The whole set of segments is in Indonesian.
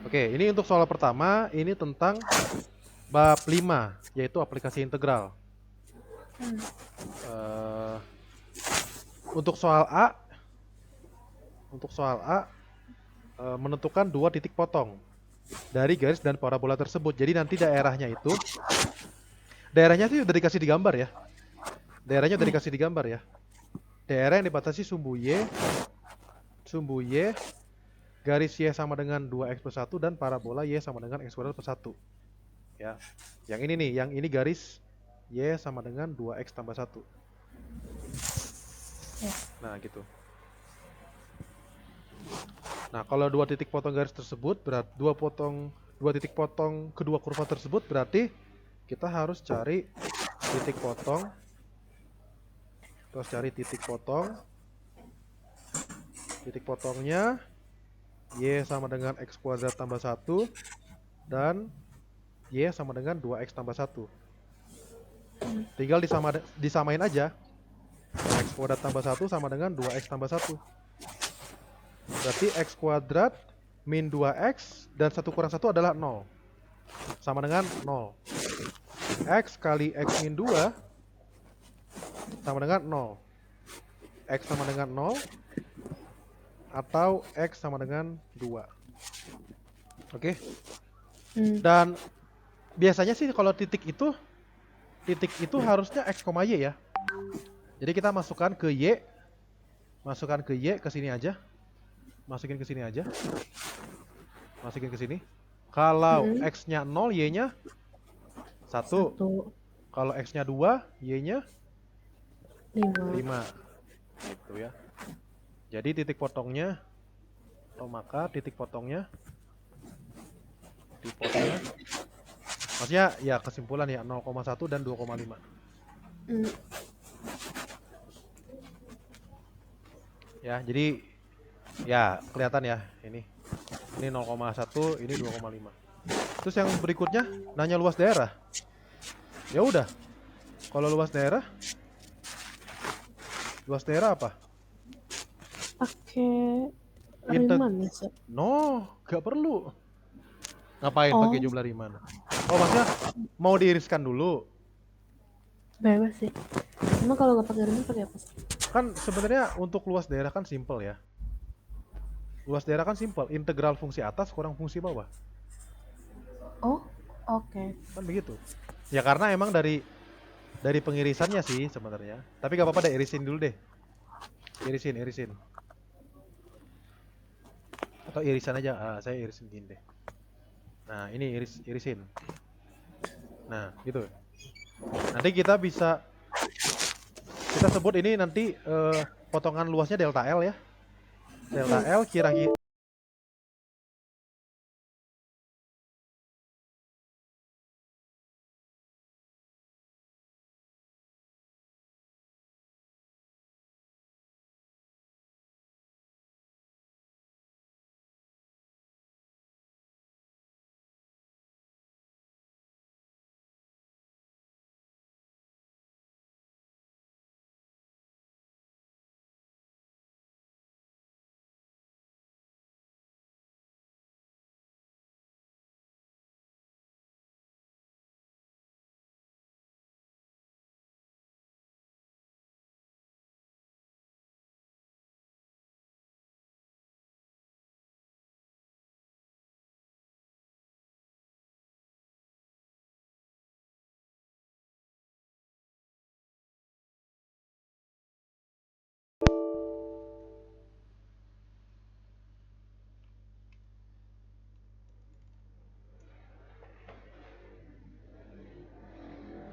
Oke, ini untuk soal pertama, ini tentang bab 5, yaitu aplikasi integral. Eh, untuk soal A, menentukan dua titik potong dari garis dan parabola tersebut. Jadi nanti daerahnya sih udah dikasih di gambar ya. Daerahnya udah dikasih di gambar ya. Daerah yang dibatasi sumbu Y, garis Y sama dengan 2x plus 1 dan parabola Y sama dengan x kuadrat plus 1. Ya. Yang ini nih, yang ini garis Y sama dengan 2x tambah 1. Nah, gitu. Nah, kalau dua titik potong garis tersebut berarti dua titik potong kedua kurva tersebut berarti kita harus cari titik potong. Terus cari titik potong. Titik potongnya Y sama dengan x kuadrat tambah 1 dan Y sama dengan 2x tambah 1. Tinggal disamain aja. X kuadrat tambah 1 sama dengan 2x tambah 1. Berarti x kuadrat min 2x dan 1 kurang 1 adalah 0. Sama dengan 0. X kali x min 2 sama dengan 0. X sama dengan 0 atau X sama dengan 2. Oke. Dan biasanya sih kalau titik itu harusnya X, Y ya. Jadi kita masukkan ke Y ke sini aja. Masukin ke sini aja. Masukin ke sini. Kalau X-nya 0, Y-nya 1. Kalau X-nya 2, Y-nya 5. Gitu ya. Jadi titik potongnya, maka titik potongnya maksudnya ya kesimpulan ya 0,1 dan 2,5. Ya, jadi ya kelihatan ya ini 0,1, ini 2,5. Terus yang berikutnya nanya luas daerah. Ya udah, kalau luas daerah apa? Pakai Integ Riemann ya, Sir? No, gak perlu. Ngapain pakai Oh, jumlah Riemann? Oh, maksudnya mau diiriskan dulu. bebas sih. Emang kalau nggak pakai Riemann pakai apa sih? Kan sebenarnya untuk luas daerah kan simple ya. Luas daerah kan simple, integral fungsi atas kurang fungsi bawah. Oh, oke. Kan begitu. Ya karena emang dari pengirisannya sih sebenarnya. Tapi gak apa-apa deh, irisin dulu deh. Irisin. Atau irisan aja. Saya irisin gini deh. Nah, ini irisin. Nah, gitu. Nanti kita sebut ini nanti potongan luasnya delta L ya. Delta L kira-kira.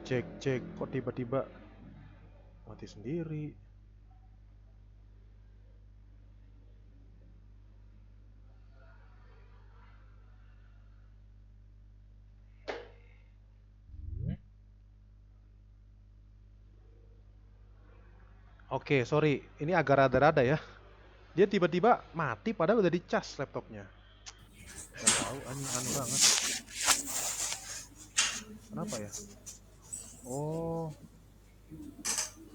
Cek, kok tiba-tiba mati sendiri. Oke, sorry, ini agak rada-rada ya. Dia tiba-tiba mati padahal udah dicas laptopnya. Gak tahu, aneh banget. Kenapa ya? Oh,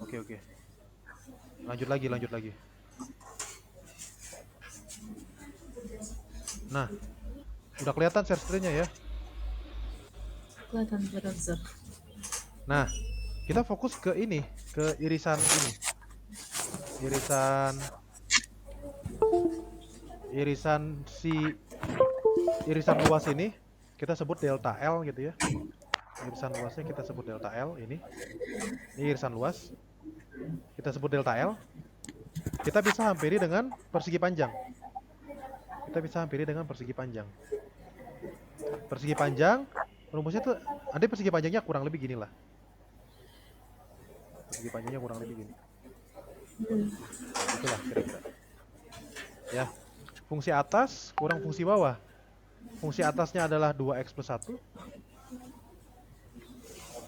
oke. Lanjut lagi. Nah, Udah kelihatan share screen-nya ya. Kelihatan browser. Nah, kita fokus ke ini, ke irisan ini. Irisan luas ini kita sebut delta L gitu ya. Irisan luasnya kita sebut delta L ini. Ini irisan luas. Kita sebut delta L. Kita bisa hampiri dengan persegi panjang. Persegi panjang, rumusnya tuh nanti persegi panjangnya kurang lebih gini lah. Itulah kira-kira. Ya. Fungsi atas kurang fungsi bawah. Fungsi atasnya adalah 2x plus 1.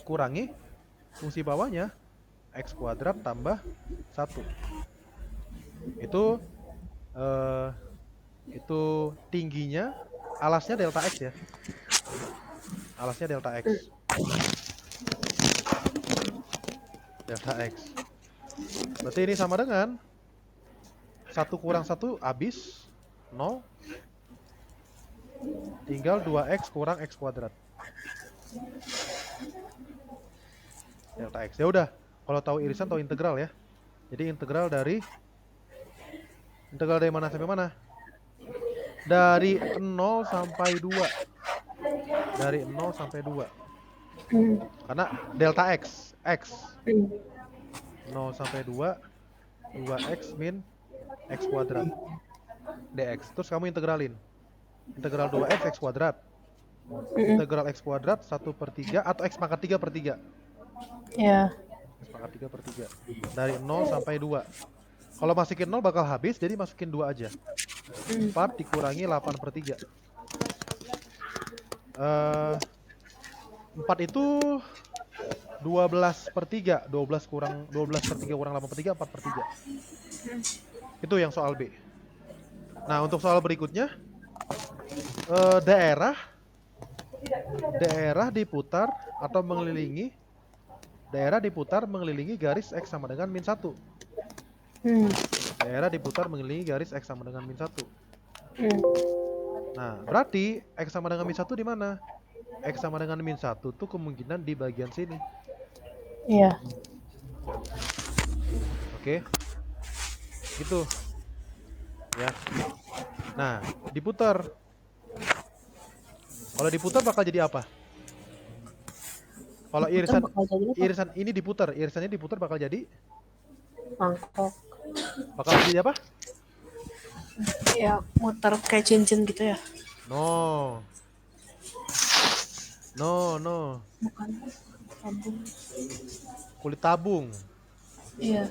Kurangi fungsi bawahnya x kuadrat tambah 1. Itu tingginya, alasnya delta x ya. Delta x. Berarti ini sama dengan 1 kurang 1 habis 0. Tinggal 2x kurang x kuadrat. Delta x. Ya udah, kalau tahu irisan tahu integral ya. Jadi integral dari mana sampai mana? Dari 0 sampai 2. Dari 0 sampai 2. Karena delta x 0 sampai 2 2x min x kuadrat dx. Terus kamu integralin. Integral 2x x kuadrat. Integral x kuadrat 1/3 atau x pangkat 3/3. Ya. X pangkat 3/3. Dari 0 sampai 2. Kalau masukin 0 bakal habis, jadi masukin 2 aja. 4 dikurangi 8/3. 4 itu 12/3. 12/3 kurang 8/3, 4/3. Itu yang soal B. Nah, untuk soal berikutnya, daerah diputar atau mengelilingi garis X sama dengan min 1. Daerah diputar mengelilingi garis X sama dengan min 1. Nah, berarti X sama dengan min 1 di mana? X sama dengan min 1 tuh kemungkinan di bagian sini. Iya. Oke. Gitu. Ya. Nah, diputar. Kalau diputar bakal jadi apa? Kalau irisan ini diputar, irisannya diputar bakal jadi mangkok. Bakal jadi apa? Ya, muter kayak cincin gitu ya. No. Bukan. Tabung. Kulit tabung. Iya.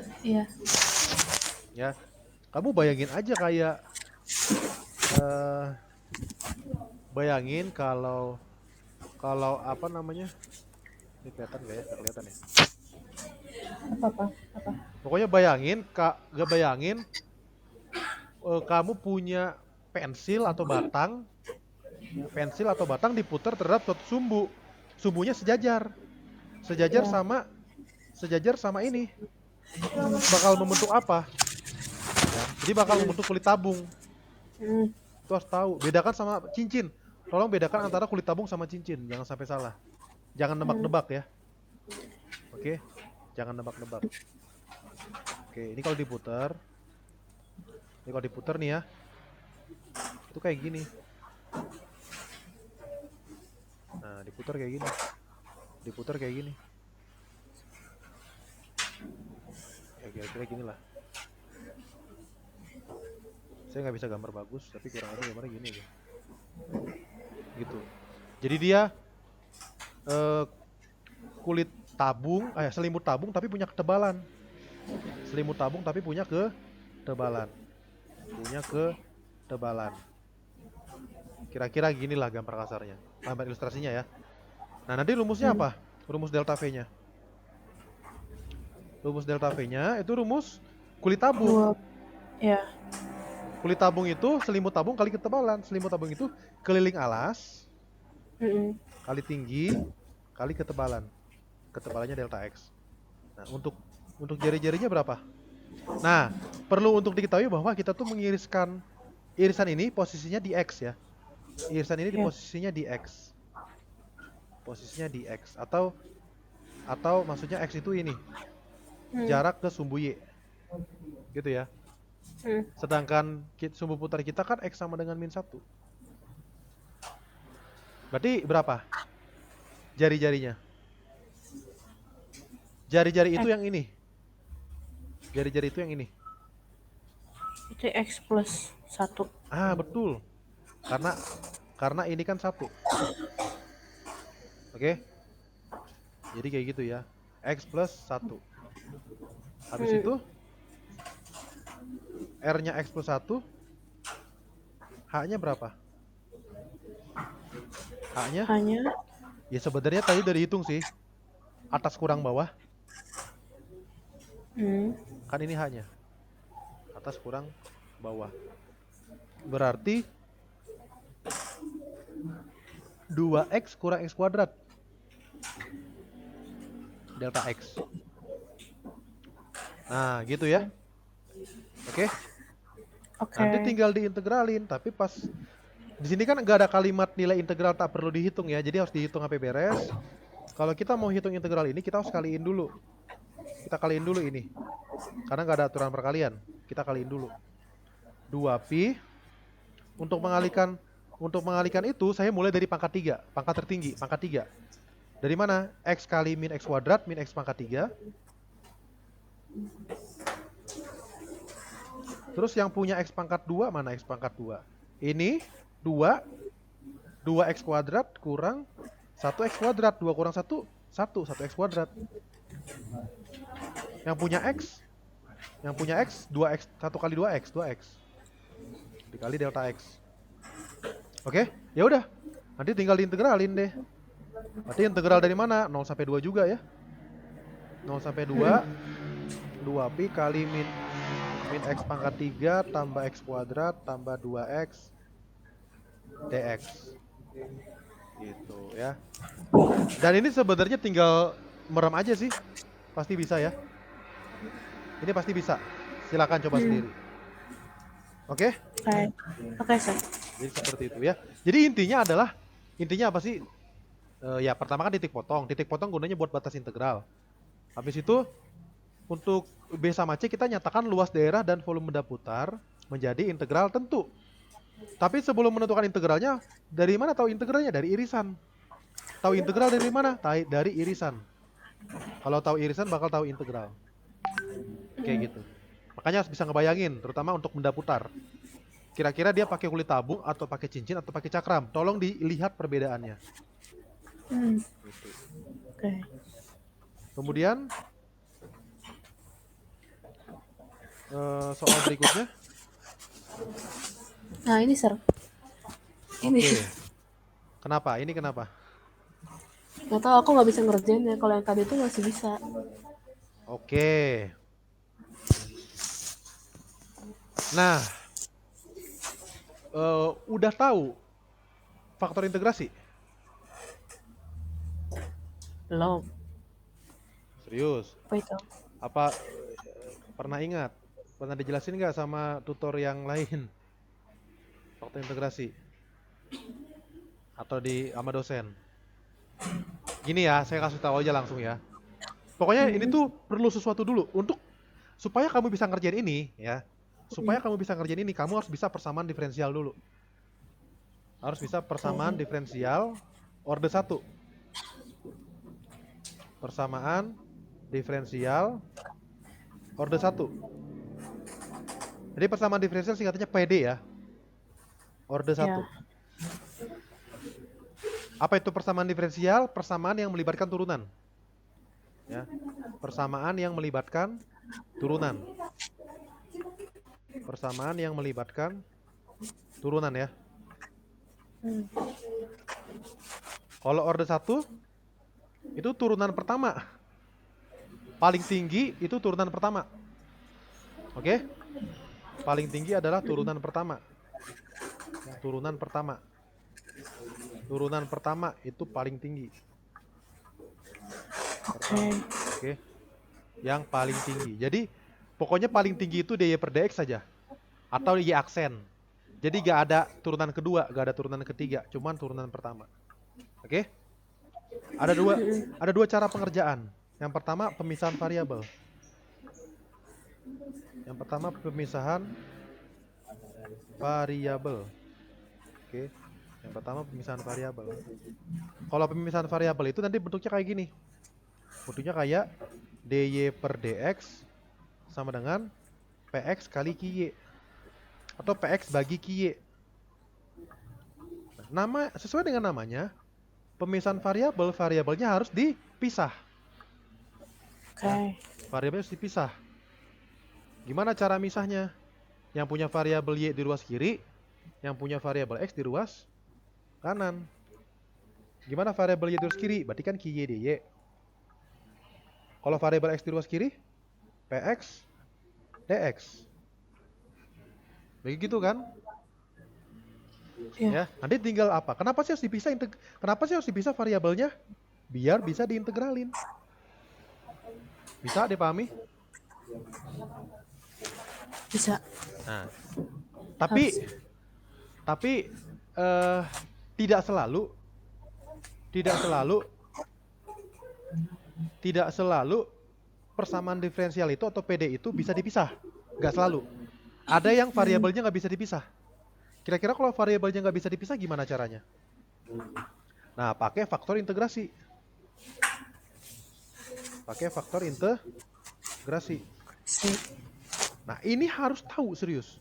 Ya. Kamu bayangin aja kayak bayangin kalau apa namanya? Ini kelihatan nggak ya? Nggak kelihatan ya? Apa? Pokoknya bayangin, kamu punya pensil atau batang diputar terhadap suatu sumbu. Sumbunya sejajar sama ini. Bakal membentuk apa? Ya, jadi bakal membentuk kulit tabung. Itu harus tahu. Bedakan sama cincin. Tolong bedakan antara kulit tabung sama cincin. Jangan sampai salah. Jangan nebak-nebak ya. Oke? Jangan nebak-nebak. Oke, ini kalau diputar. Nih ya. Itu kayak gini. Nah, diputar kayak gini. Ya kira-kira gini lah. Saya nggak bisa gambar bagus, tapi kurang lebih gambarnya gini aja. Gitu. Jadi dia kulit tabung, selimut tabung tapi punya ketebalan. Kira-kira gini lah gambar kasarnya. Gambar ilustrasinya ya. Nah, nanti rumusnya apa? Rumus delta V-nya. Rumus delta V-nya itu rumus kulit tabung. Ya. Kulit tabung itu selimut tabung kali ketebalan. Selimut tabung itu keliling alas kali tinggi kali ketebalan. Ketebalannya delta X. Nah, untuk jari-jarinya berapa? Nah, perlu untuk diketahui bahwa kita tuh mengiriskan irisan ini posisinya di X ya. irisan ini di Ya. posisinya di X. Posisinya di X. Atau maksudnya X itu ini. Jarak ke sumbu Y. Gitu ya. Sedangkan sumbu putar kita kan X sama dengan min 1. Berarti berapa jari-jarinya? Jari-jari itu X. yang ini. Jari-jari itu yang ini. Itu X plus 1. Ah, betul. Karena ini kan 1. Oke? Jadi kayak gitu ya. X plus 1. Habis itu R-nya X plus 1. H-nya berapa? H-nya? Ya sebenarnya tadi udah dihitung sih. Atas kurang bawah. Kan ini H-nya. Atas kurang bawah. Berarti 2X kurang X kuadrat. Delta X. Nah, gitu ya. Oke? Nanti tinggal diintegralin, tapi pas di sini kan nggak ada kalimat nilai integral tak perlu dihitung ya, jadi harus dihitung sampai beres. Kalau kita mau hitung integral ini, kita harus kaliin dulu. Kita kaliin dulu ini. Karena nggak ada aturan perkalian. Kita kaliin dulu. 2pi. Untuk mengalihkan itu, saya mulai dari pangkat 3. Pangkat tertinggi, pangkat 3. Dari mana? X kali min X kuadrat, min X pangkat 3. Terus yang punya X pangkat 2, mana X pangkat 2? Ini 2X kuadrat kurang 1X kuadrat. 2 kurang 1, 1X kuadrat. Yang punya X 2X, 1 kali 2X, 2X dikali delta X. Oke, ya udah. Nanti tinggal diintegralin deh. Berarti integral dari mana? 0 sampai 2 juga ya. 0 sampai 2, 2pi kali min X pangkat 3 tambah X kuadrat tambah 2X dx. Gitu ya. Dan ini sebenarnya tinggal merem aja sih. Pasti bisa ya. Ini pasti bisa. Silakan coba sendiri. Oke? Oke, Sir. Jadi seperti itu ya. Jadi intinya apa sih? Ya pertama kan titik potong. Titik potong gunanya buat batas integral. Habis itu untuk B sama C kita nyatakan luas daerah dan volume benda putar menjadi integral tentu. Tapi sebelum menentukan integralnya, dari mana tahu integralnya? Dari irisan. Tahu integral dari mana? Dari irisan. Kalau tahu irisan bakal tahu integral. Kayak gitu. Makanya harus bisa ngebayangin, terutama untuk benda putar. Kira-kira dia pakai kulit tabung atau pakai cincin atau pakai cakram. Tolong dilihat perbedaannya. Gitu. Oke. Kemudian soal berikutnya. Nah ini Sir. Ini. Oke. Kenapa? Ini kenapa? Gak tau, aku nggak bisa ngerjainnya. Kalau yang tadi itu masih bisa. Oke. Nah, udah tahu faktor integrasi? Belum. Serius? Apa itu? Apa pernah ingat? Pernah dijelasin nggak sama tutor yang lain? Faktor integrasi? Atau sama dosen? Gini ya, saya kasih tahu aja langsung ya. Pokoknya ini tuh perlu sesuatu dulu supaya kamu bisa ngerjain ini ya. Supaya kamu bisa ngerjain ini, kamu harus bisa persamaan diferensial dulu. Harus bisa persamaan diferensial orde 1. Persamaan diferensial orde 1. Jadi persamaan diferensial singkatannya PD ya. Orde 1. Ya. Apa itu persamaan diferensial? Persamaan yang melibatkan turunan. Ya. Persamaan yang melibatkan turunan. Persamaan yang melibatkan turunan ya. Kalau orde 1 itu turunan pertama. Paling tinggi itu turunan pertama. Oke? Paling tinggi adalah turunan pertama. Turunan pertama. Turunan pertama itu paling tinggi. Oke. Yang paling tinggi. Jadi pokoknya paling tinggi itu dy per dx saja. Atau y aksen. Jadi gak ada turunan kedua, gak ada turunan ketiga, cuman turunan pertama. Oke? Ada dua cara pengerjaan. Yang pertama pemisahan variabel. Yang pertama pemisahan variabel. Oke. Yang pertama pemisahan variabel. Kalau pemisahan variabel itu nanti bentuknya kayak gini. Bentuknya kayak dy per dx sama dengan px kali ky. Atau px bagi ky. Nama sesuai dengan namanya, pemisahan variabelnya harus dipisah. Oke. Variabelnya harus dipisah. Gimana cara misahnya? Yang punya variabel y di ruas kiri, yang punya variabel x di ruas kanan. Gimana variabel y di ruas kiri? Berarti kan ky dy. Kalau variabel x di ruas kiri, px dx. Begitu kan? Iya. Ya, nanti tinggal apa? Kenapa sih harus dipisah variabelnya? Biar bisa diintegralin. Bisa dipahami? Bisa. Nah, tapi tidak selalu persamaan diferensial itu atau PD itu bisa dipisah. Nggak selalu. Ada yang variabelnya nggak bisa dipisah. Kira-kira kalau variabelnya nggak bisa dipisah gimana caranya? Nah, pakai faktor integrasi. Nah, ini harus tahu serius.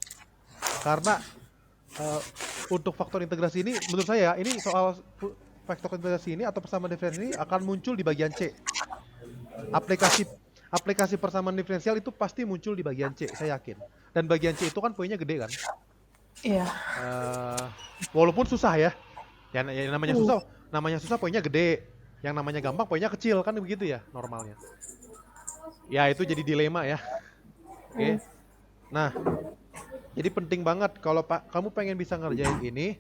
Karena untuk faktor integrasi ini, menurut saya, ini soal faktor integrasi ini atau persamaan diferensial ini akan muncul di bagian C. Aplikasi persamaan diferensial itu pasti muncul di bagian C, saya yakin. Dan bagian C itu kan poinnya gede kan? Iya. Walaupun susah ya. Yang namanya susah poinnya gede. Yang namanya gampang poinnya kecil, kan begitu ya normalnya. Ya itu jadi dilema ya. Oke. Nah, jadi penting banget kalau kamu pengen bisa ngerjain ini,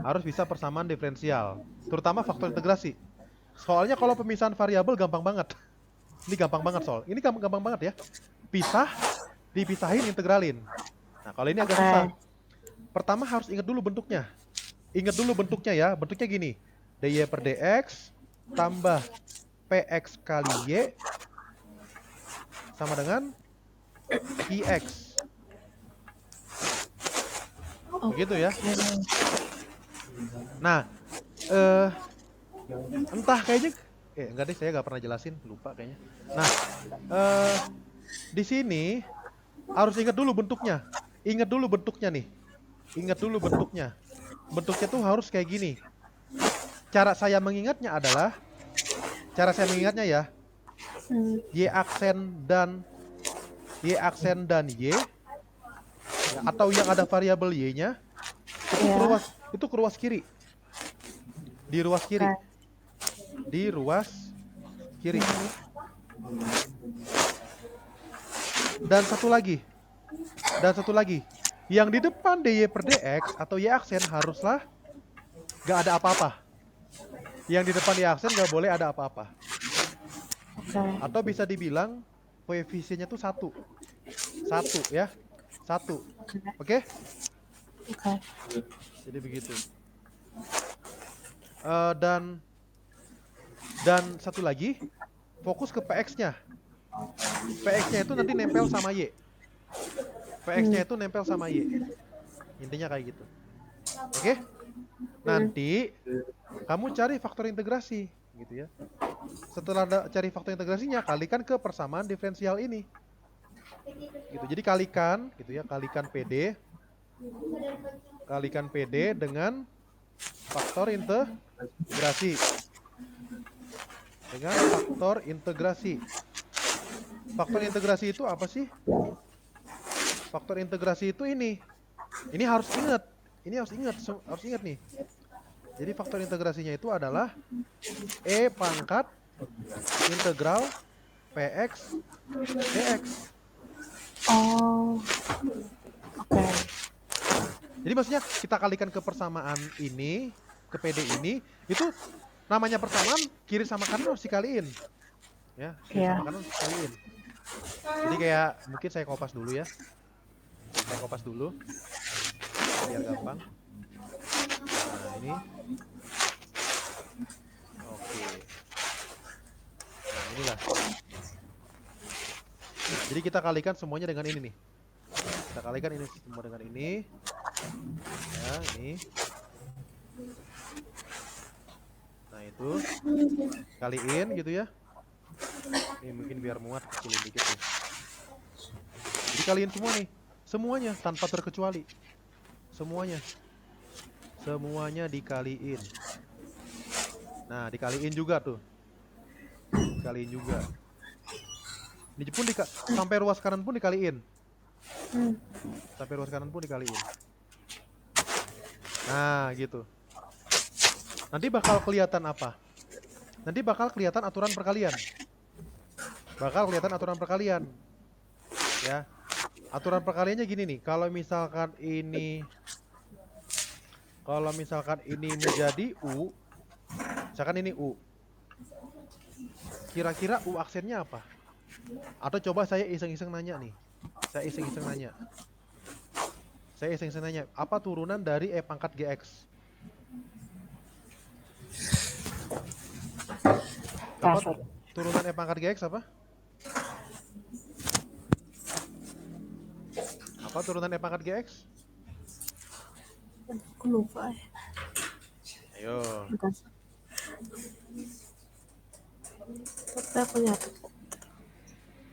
harus bisa persamaan diferensial, terutama faktor integrasi. Soalnya kalau pemisahan variabel gampang banget. Ini gampang banget soal. Ini gampang banget ya. Dipisahin, integralin. Nah, kalau ini agak susah. Pertama harus ingat dulu bentuknya. Ya. Bentuknya gini. dy per dx tambah px kali y sama dengan ix. Begitu ya. Nah, entah kayaknya enggak deh, saya nggak pernah jelasin, lupa kayaknya. Nah, di sini harus ingat dulu bentuknya. Ingat dulu bentuknya. Bentuknya tuh harus kayak gini. Cara saya mengingatnya ya, y aksen dan y atau yang ada variabel y-nya itu ke ruas kiri. Di ruas kiri. Dan satu lagi. Yang di depan dy per dx atau y aksen haruslah gak ada apa-apa. Yang di depan y aksen gak boleh ada apa-apa. Atau bisa dibilang koefisiennya tuh 1 ya. 1. Oke? Jadi begitu. Dan satu lagi, fokus ke px-nya. Px-nya itu nanti nempel sama y. Intinya kayak gitu. Oke? Nanti kamu cari faktor integrasi gitu ya. Setelah cari faktor integrasinya, kalikan ke persamaan diferensial ini. Gitu. Jadi kalikan gitu ya, kalikan PD dengan faktor integrasi. Faktor integrasi itu apa sih? Faktor integrasi itu ini. Ini harus ingat nih. Jadi faktor integrasinya itu adalah E pangkat integral px dx. Oh. Oke. Jadi maksudnya kita kalikan ke persamaan ini, ke PD ini, itu namanya persamaan kiri sama kanan harus dikaliin. Ya, kiri sama kanan harus dikaliin. Jadi kayak mungkin saya kopas dulu ya. biar gampang. Nah ini, oke. Nah inilah. Jadi kita kalikan semuanya dengan ini nih. Kita kalikan ini semua dengan ini. Ya ini. Nah itu kaliin gitu ya. Ini mungkin biar muat, kecilin dikit nih. Jadi kaliin semua nih, semuanya tanpa terkecuali, semuanya dikaliin. Nah dikaliin juga tuh, dikaliin juga. Ini pun sampai ruas kanan pun dikaliin, sampai ruas kanan pun dikaliin. Nah gitu. Nanti bakal kelihatan apa? Nanti bakal kelihatan aturan perkalian. Bakal kelihatan aturan perkalian. Ya. Aturan perkaliannya gini nih, kalau misalkan ini menjadi U, misalkan ini U. Kira-kira U aksennya apa? Atau coba saya iseng-iseng nanya nih. Saya iseng-iseng nanya, apa turunan dari E pangkat GX? Apa turunan E pangkat GX apa? Apa turunan E pangkat GX? Aku lupa ya. Ayo. Bukan. Tapi aku nyatet.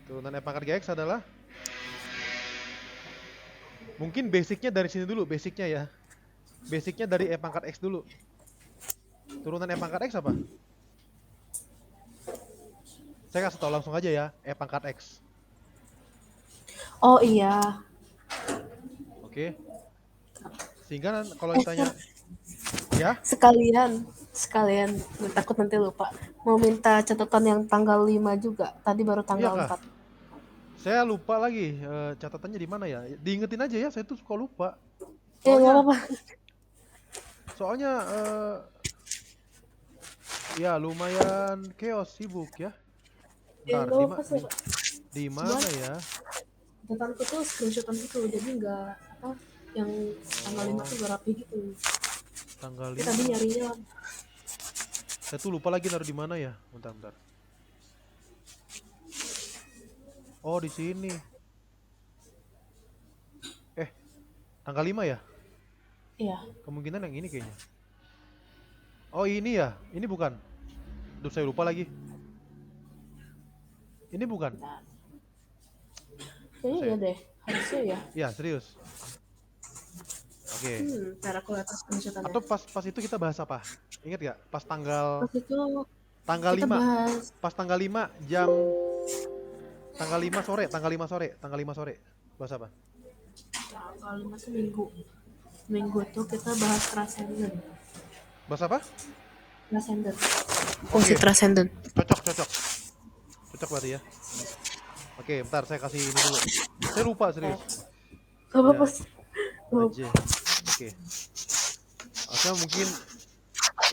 Turunan E pangkat GX adalah? Mungkin basicnya dari sini dulu, basicnya ya. Basicnya dari E pangkat X dulu. Turunan E pangkat X apa? Saya kasih tau langsung aja ya, E pangkat X. Oh iya. Oke. Sehingga kalau ditanya, ya? Sekalian takut nanti lupa. Mau minta catatan yang tanggal 5 juga. Tadi baru tanggal Iya, 4. Saya lupa lagi catatannya di mana ya. Diingetin aja ya, saya tuh suka lupa. Ya nggak apa-apa. Soalnya ya lumayan chaos, sibuk ya. Bentar, di mana ya? Catatanku tuh screenshotan gitu, jadi nggak apa yang tanggal 5 tuh nggak rapi gitu. Tanggal 5. Tadi nyarinya. Saya tuh lupa lagi naruh di mana ya. Bentar. Oh, di sini. Tanggal 5 ya? Iya. Kemungkinan yang ini kayaknya. Oh, ini ya? Ini bukan. Duh, saya lupa lagi. Ini bukan. Kayaknya iya deh, harusnya ya. Iya, serius. Oke. Ntar aku lihat screenshotannya. Atau pas itu kita bahas apa? Ingat gak? Pas tanggal kita 5. bahas Pas tanggal 5 jam tanggal 5 sore. Bahas apa? tanggal 5 tuh minggu tuh kita bahas transcendent. Bahas apa? Transcendent. Fungsi transcendent. Cocok berarti ya. Oke, bentar saya kasih ini dulu. Saya lupa serius. Gak apa-apa. Aja. Oke. Asal mungkin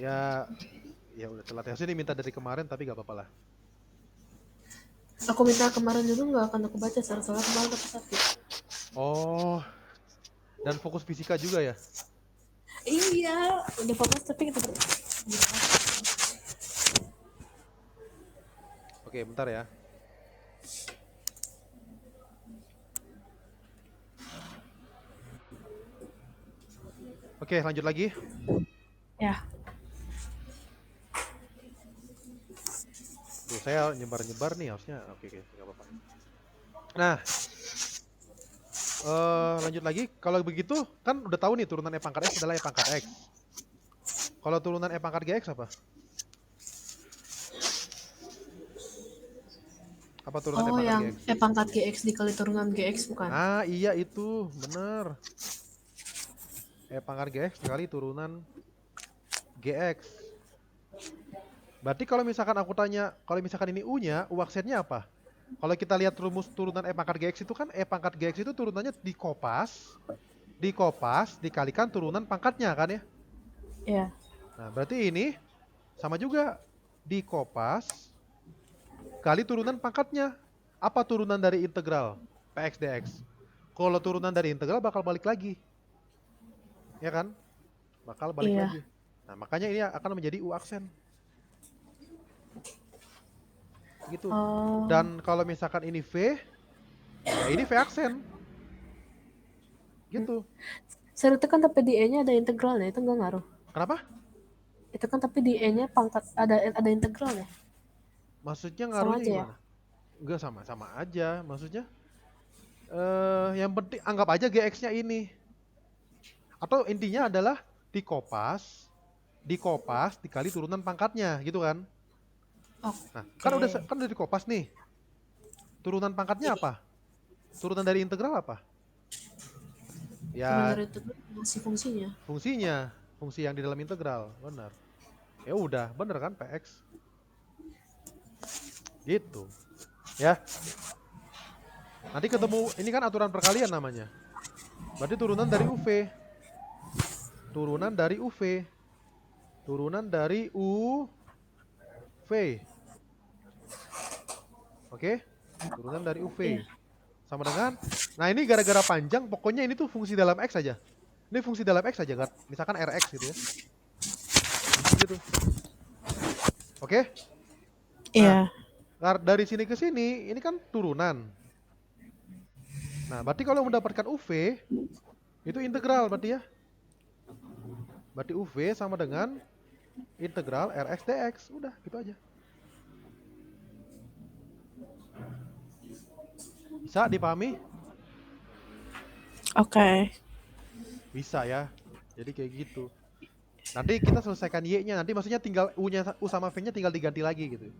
ya udah telat ya. Sini minta dari kemarin tapi gak apa-apa lah. Aku minta kemarin juga nggak akan aku baca soalnya kemarin aku sakit. Oh. Dan fokus fisika juga ya? Iya, udah fokus tapi kita Oke, bentar ya. Oke, lanjut lagi. Ya. Tuh, saya nyebar-nyebar nih harusnya. Oke, nggak apa-apa. Nah, lanjut lagi. Kalau begitu, kan udah tahu nih turunan E pangkat X adalah E pangkat X. Kalau turunan E pangkat GX apa? Apa turunan E pangkat yang GX? E pangkat GX dikali turunan GX bukan? Ah, iya itu, bener. E pangkat GX dikali turunan GX. Berarti kalau misalkan aku tanya, kalau misalkan ini U-nya, U aksennya apa? Kalau kita lihat rumus turunan E pangkat GX itu kan E pangkat GX itu turunannya dikopas, dikalikan turunan pangkatnya kan ya? Iya. Nah, berarti ini sama juga dikopas kali turunan pangkatnya. Apa turunan dari integral PX dx? Kalau turunan dari integral bakal balik lagi. ya kan? Bakal balik Iya. lagi. Nah, makanya ini akan menjadi U aksen. Gitu. Oh. Dan kalau misalkan ini V, ya ini V aksen. Gitu. Seru itu kan tapi di E-nya ada integralnya, itu nggak ngaruh. Kenapa? Itu kan tapi di E-nya pangkat ada integralnya. Maksudnya Sama ngaruhnya aja ya? gimana? Enggak, sama-sama aja. Maksudnya yang penting anggap aja GX-nya ini. Atau intinya adalah dikopas dikali turunan pangkatnya, gitu kan? Nah, kan Oke. udah dikopas nih. Turunan pangkatnya apa? Turunan dari integral apa? Turun Ya dari itu masih fungsinya. fungsi yang di dalam integral, benar. Ya udah, bener kan PX? Gitu. Ya. Nanti ketemu, ini kan aturan perkalian namanya. Berarti turunan dari UV. Turunan dari UV. Turunan dari UV. Oke? Turunan dari UV. Iya. Sama dengan, nah ini gara-gara panjang, pokoknya ini tuh fungsi dalam X aja. Ini fungsi dalam X aja, misalkan Rx gitu ya. Gitu. Oke? Iya. Nah, dari sini ke sini, ini kan turunan. Nah, berarti kalau mendapatkan UV, itu integral berarti ya. Berarti UV sama dengan integral Rx dx. Udah, gitu aja. Bisa dipahami? Oke. Bisa ya. Jadi kayak gitu. Nanti kita selesaikan Y-nya. Nanti maksudnya tinggal U sama V-nya tinggal diganti lagi gitu.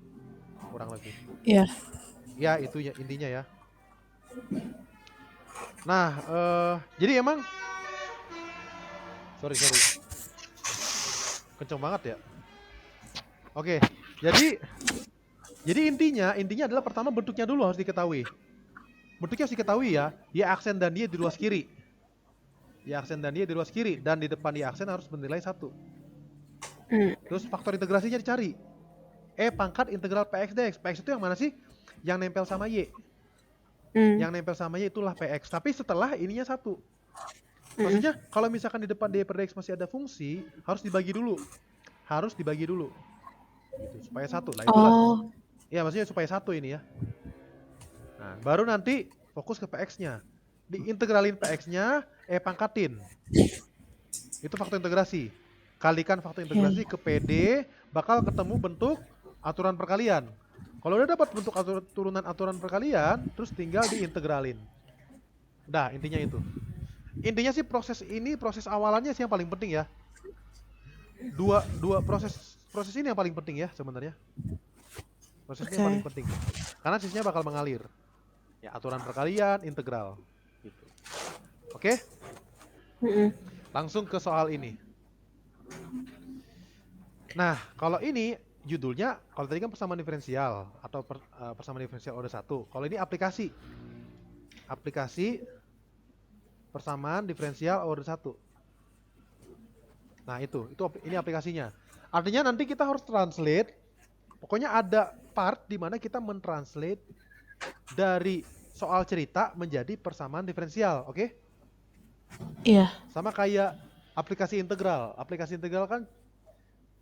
Kurang lebih. Iya. Ya, itu ya intinya ya. Nah, jadi emang sorry. Kenceng banget ya. Oke, jadi intinya adalah pertama bentuknya dulu harus diketahui. Bentuknya harus diketahui ya. Y aksen dan Y di ruas kiri. Y aksen dan Y di ruas kiri. Dan di depan Y aksen harus bernilai 1. Terus faktor integrasinya dicari. E pangkat integral PX dx. PX itu yang mana sih? Yang nempel sama Y. Yang nempel sama Y itulah PX. Tapi setelah ininya 1. Maksudnya kalau misalkan di depan D per dx masih ada fungsi, harus dibagi dulu. Gitu, supaya 1. Nah itulah. Ya maksudnya supaya 1 ini ya. Nah baru nanti fokus ke PX-nya. Diintegralin PX-nya, pangkatin. Itu faktor integrasi. Kalikan faktor integrasi ke PD, bakal ketemu bentuk aturan perkalian. Kalau udah dapat bentuk turunan aturan perkalian, terus tinggal diintegralin. Udah, intinya itu. Intinya sih proses awalannya sih yang paling penting ya. Dua proses ini yang paling penting ya sebenarnya. Prosesnya yang paling penting. Karena sisanya bakal mengalir. Ya, aturan perkalian, integral. Gitu. Oke? Langsung ke soal ini. Nah, kalau ini judulnya, kalau tadi kan persamaan diferensial atau persamaan diferensial order 1. Kalau ini aplikasi. Aplikasi persamaan diferensial order 1. Nah, ini aplikasinya. Artinya nanti kita harus translate. Pokoknya ada part di mana kita mentranslate dari soal cerita menjadi persamaan diferensial, oke? Iya. Sama kayak aplikasi integral. Aplikasi integral kan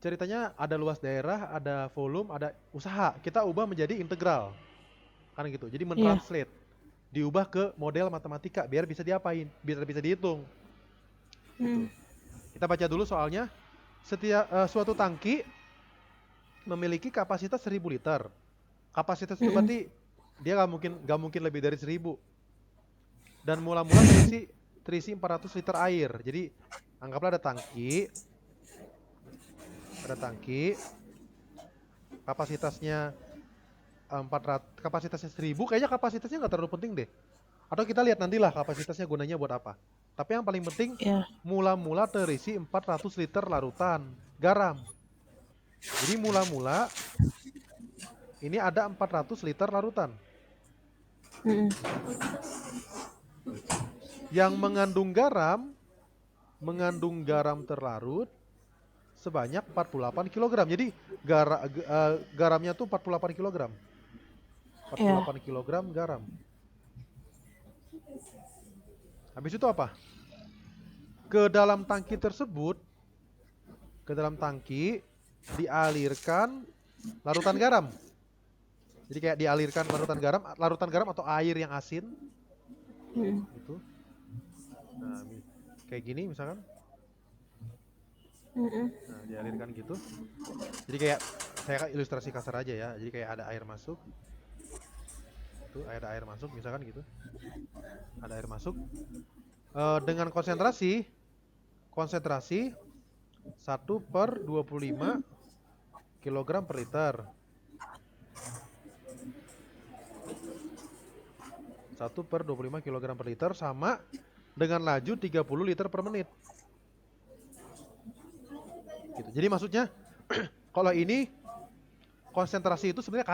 ceritanya ada luas daerah, ada volume, ada usaha. Kita ubah menjadi integral. Kan gitu. Jadi mentranslate. Diubah ke model matematika biar bisa diapain? Biar bisa dihitung. Gitu. Kita baca dulu soalnya. Suatu tangki memiliki kapasitas 1000 liter. Kapasitas itu berarti dia nggak mungkin lebih dari 1000. Dan mula-mula terisi 400 liter air. Jadi anggaplah ada tangki kapasitasnya 1000. Kayaknya kapasitasnya nggak terlalu penting deh. Atau kita lihat nantilah kapasitasnya gunanya buat apa. Tapi yang paling penting mula-mula terisi 400 liter larutan garam. Jadi mula-mula ini ada 400 liter larutan. Yang mengandung garam terlarut sebanyak 48 kg. Jadi garamnya tuh 48 kg. 48 kg garam. Habis itu apa? ke dalam tangki tersebut, ke dalam tangki dialirkan larutan garam. Jadi kayak dialirkan larutan garam atau air yang asin. Gitu. Nah, kayak gini misalkan. Nah, dialirkan gitu. Jadi kayak saya ilustrasi kasar aja ya. Jadi kayak ada air masuk. Tuh, ada air masuk misalkan gitu. Ada air masuk. Dengan konsentrasi 1/25 kg per liter. 1/25 kg per liter sama dengan laju 30 liter per menit. Gitu. Jadi maksudnya kalau ini konsentrasi itu sebenarnya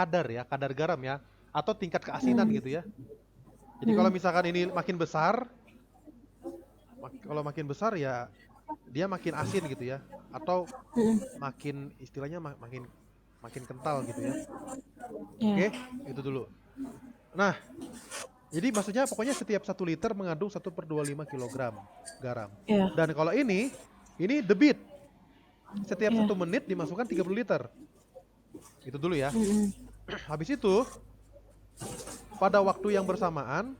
kadar garam ya, atau tingkat keasinan gitu ya. Jadi kalau misalkan ini makin besar, ya dia makin asin gitu ya, atau makin istilahnya makin kental gitu ya. Oke, itu dulu. Nah, jadi maksudnya pokoknya setiap 1 liter mengandung 1/25 kg garam. Dan kalau ini debit. Setiap 1 menit dimasukkan 30 liter. Itu dulu ya. Habis itu pada waktu yang bersamaan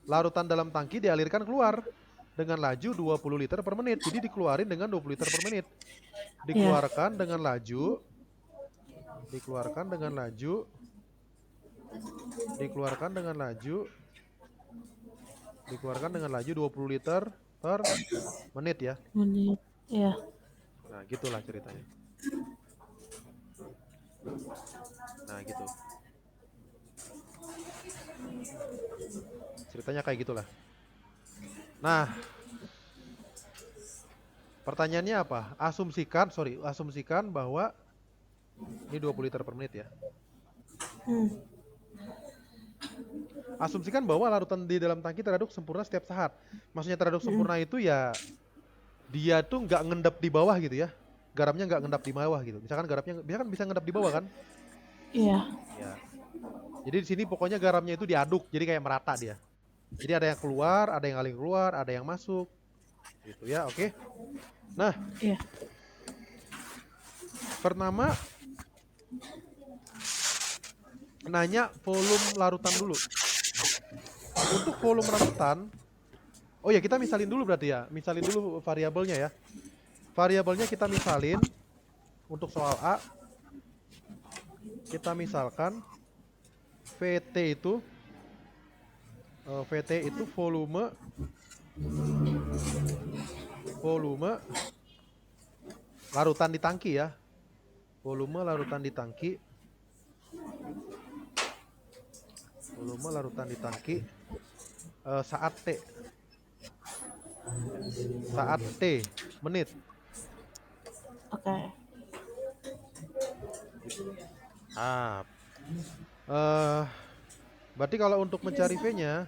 larutan dalam tangki dialirkan keluar dengan laju 20 liter per menit. Jadi dikeluarin dengan 20 liter per menit. Dikeluarkan dengan laju 20 liter per menit ya. Iya. Nah, gitulah ceritanya. Nah, gitu. Ceritanya kayak gitulah. Nah, pertanyaannya apa? Asumsikan bahwa ini 20 liter per menit ya. Asumsikan bahwa larutan di dalam tangki teraduk sempurna setiap saat. Maksudnya teraduk sempurna itu ya dia tuh nggak ngendap di bawah gitu ya. Garamnya nggak ngendap di bawah gitu. Misalkan garamnya bisa ngendap di bawah kan? Iya. Ya. Jadi di sini pokoknya garamnya itu diaduk, jadi kayak merata dia. Jadi ada yang keluar, ada yang ngalir keluar, ada yang masuk. Gitu ya, oke. Nah. Iya. Pertama nanya volume larutan dulu. Untuk volume larutan, oh ya kita misalin dulu berarti ya. Misalin dulu variabelnya ya. Variabelnya kita misalin untuk soal A. Kita misalkan VT itu volume larutan di tangki ya. Volume larutan di tangki saat T menit. Oke. Berarti kalau untuk mencari V-nya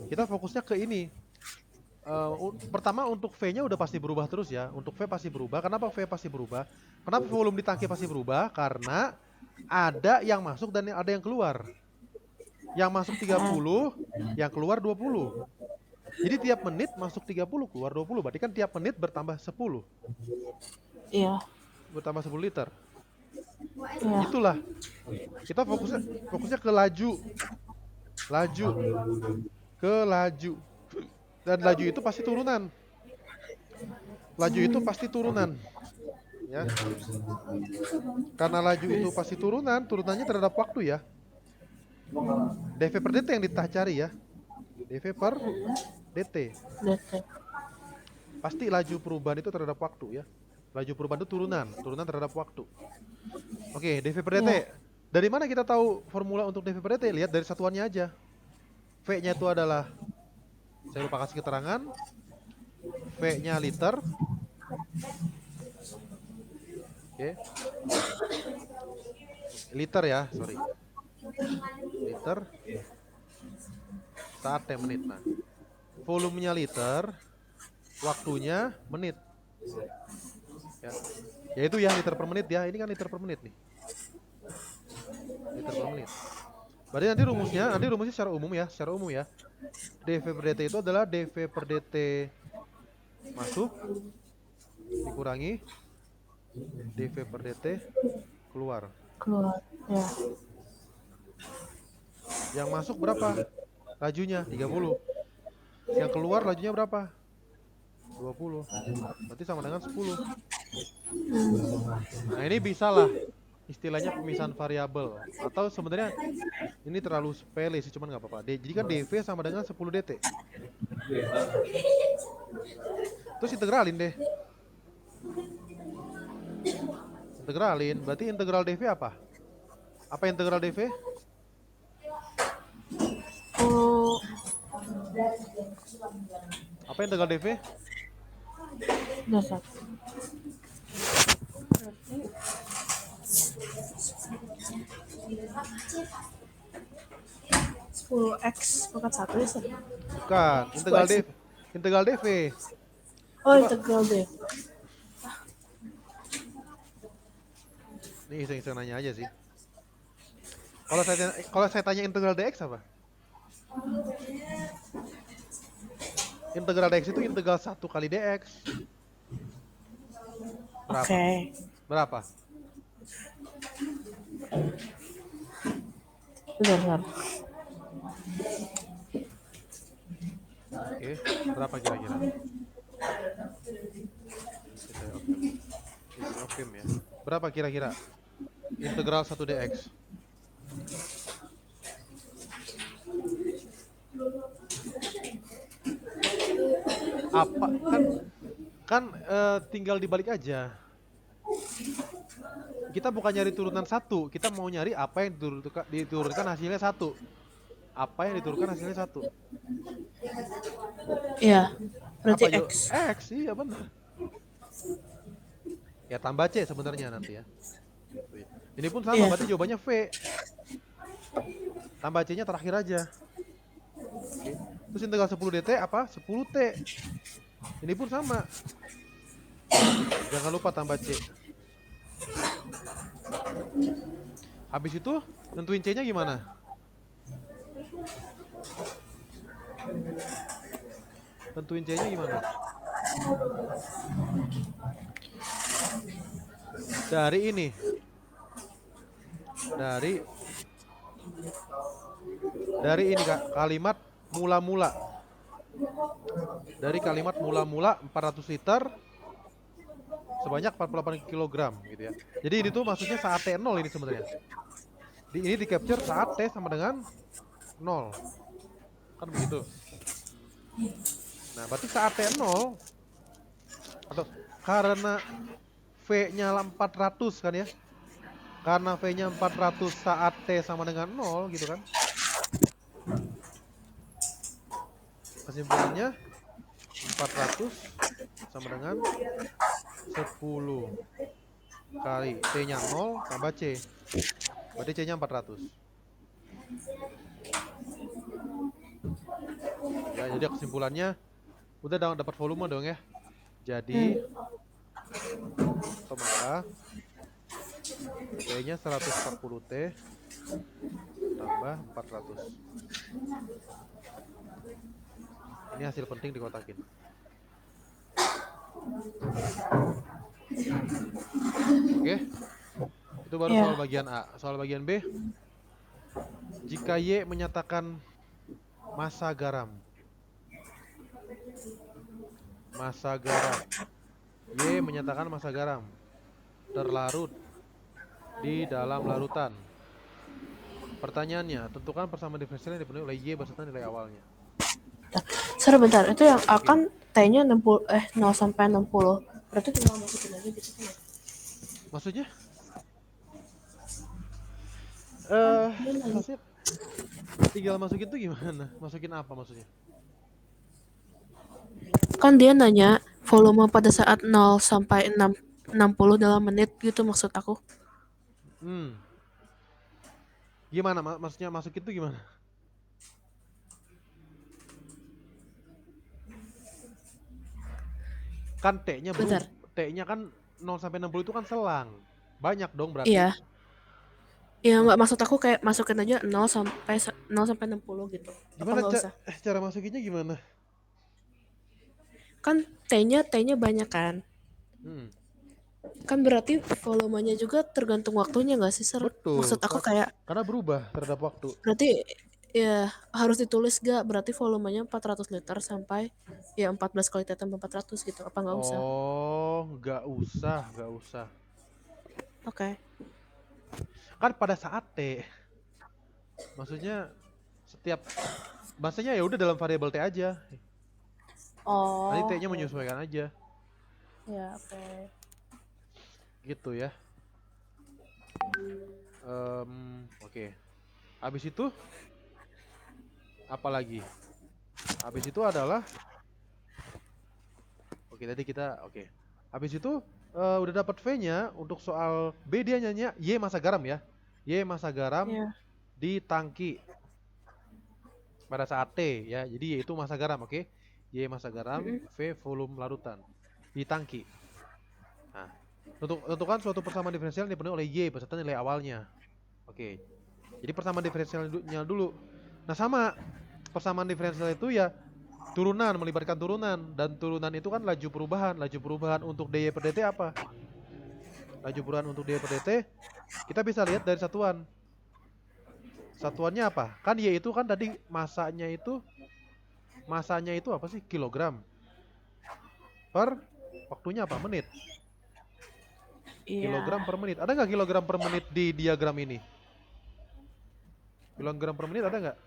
kita fokusnya ke ini. Pertama untuk V-nya udah pasti berubah terus ya. Untuk V pasti berubah. Kenapa V pasti berubah? Kenapa volume di tangki pasti berubah? Karena ada yang masuk dan ada yang keluar. Yang masuk 30, yang keluar 20. Jadi tiap menit masuk 30, keluar 20. Berarti kan tiap menit bertambah 10. Iya. Bertambah 10 liter. Iya. Itulah. Kita fokusnya ke laju. Dan laju itu pasti turunan. Ya. Karena laju itu pasti turunannya terhadap waktu ya. dV per dt yang kita cari ya. dV per dt. Pasti laju perubahan itu terhadap waktu ya. Laju perubahan itu turunan terhadap waktu. Oke, dV per dt. Dari mana kita tahu formula untuk dV per dt? Lihat dari satuannya aja. V-nya itu adalah, saya lupa kasih keterangan, V-nya liter. Oke. Liter ya, sorry. Liter saat T menit. Nah, volumenya liter, waktunya menit. Ya itu ya liter per menit ya. Ini kan liter per menit nih. Liter per menit. Berarti nanti rumusnya secara umum ya. DV per DT itu adalah DV per DT masuk dikurangi DV per DT keluar. Keluar. Ya. Yang masuk berapa? Lajunya 30. Yang keluar lajunya berapa? 20. Berarti sama dengan 10. Nah, ini bisa lah istilahnya pemisahan variabel. Atau sebenarnya ini terlalu sepele sih, cuman nggak apa-apa. Jadi kan DV sama dengan 10 DT. Terus integralin deh. Integralin, berarti integral DV apa? Apa integral DV? Oh, Apa integral DV? dasar. 10x pangkat 1 ya, Sir? Bukan, integral 10x. DV. Integral DV. Oh, Coba, integral deh. ini iseng-iseng nanya aja sih. Kalau saya tanya integral dx apa? Integral dx itu integral 1 kali dx. Berapa? Oke. Berapa? Bentar. Oke, berapa kira-kira? Oke ya. Berapa kira-kira? Integral 1 dx. Apa kan tinggal dibalik aja. Kita bukan nyari turunan 1, kita mau nyari apa yang diturunkan hasilnya 1. Apa yang diturunkan hasilnya 1. Iya. Berarti Apa x. X, iya benar. Ya tambah C sebenarnya nanti ya. Ini pun sama, berarti jawabannya V. Tambah C-nya terakhir aja. Oke. Terus integral 10 dt apa? 10 T. Ini pun sama. Jangan lupa tambah C. Habis itu tentuin C-nya gimana? Tentuin C-nya gimana? Dari ini. Dari ini Kak, kalimat mula-mula. Dari kalimat mula-mula 400 liter sebanyak 48 kg gitu ya. Jadi ini tuh maksudnya saat T0 ini sebenarnya. Ini di capture saat T sama dengan 0. Kan begitu. Nah, berarti saat T0 atau karena V-nya 400 kan ya. Karena V-nya 400 saat T sama dengan 0 gitu kan. Kesimpulannya 400 sama dengan 10 kali T-nya 0 tambah C. Berarti C-nya 400. Ya, jadi kesimpulannya udah dapat volume dong ya. Jadi maka T-nya 140 T tambah 400. Ini hasil penting dikotakin. Oke. Itu baru soal bagian A. Soal bagian B. Jika Y menyatakan massa garam. Y menyatakan massa garam terlarut di dalam larutan. Pertanyaannya, tentukan persamaan diferensial yang dipenuhi oleh Y beserta nilai awalnya. Bentar, itu yang akan T-nya 0 sampai 60. Berarti tinggal masukin aja gitu kan? Maksudnya? Maksudnya tinggal masukin tuh gimana? Masukin apa maksudnya? Kan dia nanya volume pada saat 0 sampai 60 dalam menit gitu maksud aku. Gimana? Maksudnya masukin tuh gimana? Kan T-nya kan 0 sampai 60 itu kan selang. Banyak dong berarti. Iya. Ya nggak, maksud aku kayak masukin aja 0 sampai 60 gitu. Apa Gimana nggak usah? cara masukinnya gimana? Kan T-nya banyak kan. Hmm, Kan berarti volumenya juga tergantung waktunya nggak sih, Sir? betul, Maksud aku kayak karena berubah terhadap waktu. berarti ya harus ditulis gak berarti volumenya 400 liter sampai ya 14 kali T tambah 400 gitu. Apa nggak usah? Oh, nggak usah, nggak usah. Oke. Kan pada saat T, maksudnya setiap, maksudnya ya udah dalam variabel T aja. Nanti Oh, T-nya menyesuaikan aja, ya oke. gitu ya. Oke. Habis itu apa lagi? Habis itu adalah, oke tadi kita, oke. Habis itu udah dapat V-nya, untuk soal B dia nyanyi Y massa garam ya. Y massa garam Ya. di tangki pada saat T ya. Jadi Y itu massa garam, oke. Y massa garam, Mm-mm. V volume larutan di tangki. Nah, untuk tentukan suatu persamaan diferensial yang dipenuhi oleh Y beserta nilai awalnya. Oke. Jadi persamaan diferensialnya dulu. Nah, sama persamaan diferensial itu ya turunan, melibatkan turunan, dan turunan itu kan laju perubahan. Laju perubahan untuk dy per dt apa? Laju perubahan untuk dy per dt kita bisa lihat dari satuan. Satuannya apa? Kan y itu kan tadi masanya itu apa sih? Kilogram per waktunya apa? Menit. Kilogram Iya. per menit. Ada nggak kilogram per menit di diagram ini? Kilogram per menit ada nggak?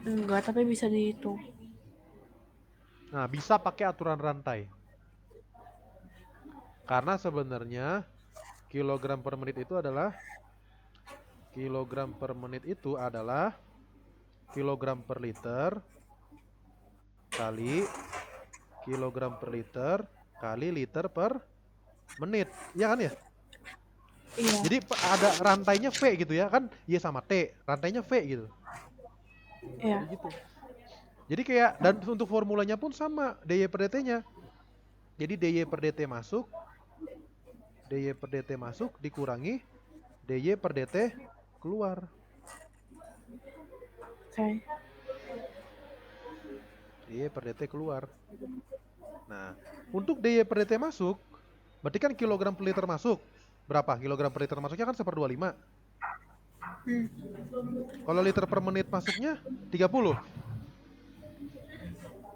Enggak, tapi bisa dihitung. Nah, bisa pakai aturan rantai. Karena sebenarnya kilogram per menit itu adalah kilogram per liter kali kilogram per liter kali liter per menit. Iya kan ya? Iya. Jadi ada rantainya V gitu ya kan? Y sama T, rantainya V gitu. Iya. Jadi gitu. Jadi kayak, dan untuk formulanya pun sama, dy per dt-nya. Jadi dy per dt masuk dikurangi dy per dt keluar. Oke. dy per dt keluar. Nah, untuk dy per dt masuk, berarti kan kilogram per liter masuk. Berapa kilogram per liter masuknya kan 1/25. Hmm. Kalau liter per menit masuknya 30.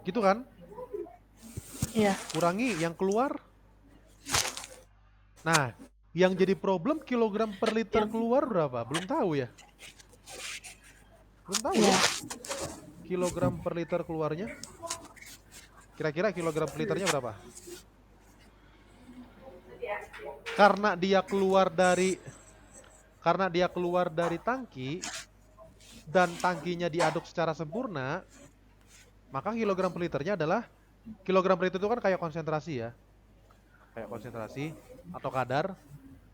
Gitu kan? Iya. Kurangi yang keluar. Nah, yang jadi problem kilogram per liter Yang keluar berapa? Belum tahu ya? Belum tahu iya. ya? Kilogram per liter keluarnya. Kira-kira kilogram per liternya berapa? Karena dia keluar dari tangki dan tangkinya diaduk secara sempurna, maka kilogram per liternya adalah, kilogram per liter itu kan kayak konsentrasi ya. Kayak konsentrasi atau kadar.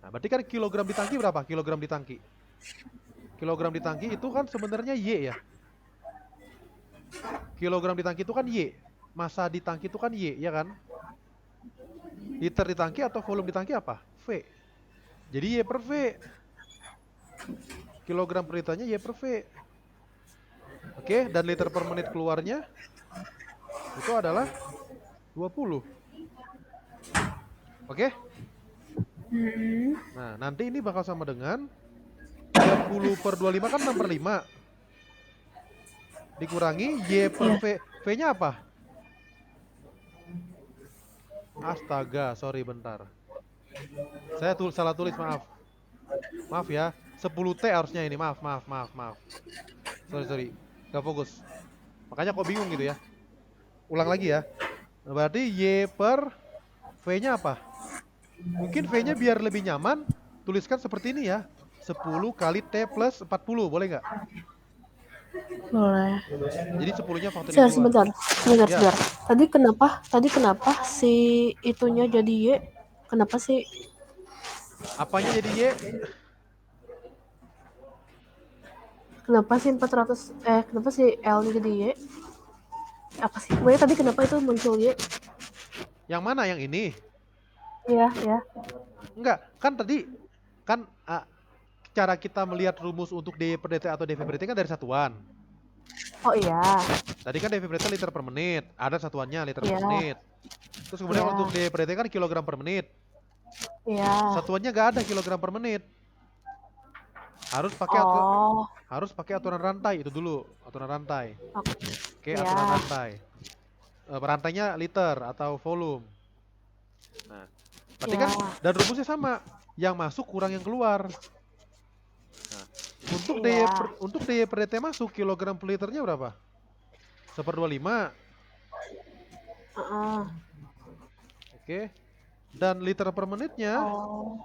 Nah, berarti kan kilogram di tangki berapa? Kilogram di tangki. Kilogram di tangki itu kan sebenarnya Y ya. Kilogram di tangki itu kan Y. Massa di tangki itu kan Y, ya kan? Liter di tangki atau volume di tangki apa? V. Jadi Y per V. Kilogram per liternya Y per V. Oke, dan liter per menit keluarnya itu adalah 20. Oke? Nah, nanti ini bakal sama dengan 30 per 25 kan 6 per 5. Dikurangi Y per Iya. V. V-nya apa? Astaga, sorry bentar. Saya salah tulis, maaf. Maaf ya. 10T harusnya ini. Maaf. Sorry. Gak fokus. Makanya kok bingung gitu ya. Ulang lagi ya. Berarti Y per V-nya apa? Mungkin V-nya biar lebih nyaman, tuliskan seperti ini ya. 10 kali T plus 40, boleh nggak? Boleh. Jadi 10-nya faktor yang Sebentar, keluar. Ya, sebentar. Tadi kenapa si itunya jadi Y? Kenapa sih? apanya jadi Y? Kenapa sih 400? Kenapa sih L-nya jadi Y? Apa sih? Pokoknya tadi kenapa itu muncul Y? Yang mana? Yang ini? Iya, ya. Enggak, kan tadi kan cara kita melihat rumus untuk DY per DT atau DV per DT kan dari satuan. Oh iya. Tadi kan DV per DT liter per menit, ada satuannya liter per Iya. menit. Terus kemudian Iya. untuk DY per DT kan kilogram per menit. Iya. Satuannya nggak ada kilogram per menit. Harus pakai Oh. harus pakai aturan rantai itu dulu, aturan rantai. Oke, Iya. aturan rantai. Rantainya liter atau volume. Nah, berarti kan dan rumusnya sama, yang masuk kurang yang keluar. Nah, untuk DY per DT masuk kilogram per liternya berapa? 1/25. Oke. Dan liter per menitnya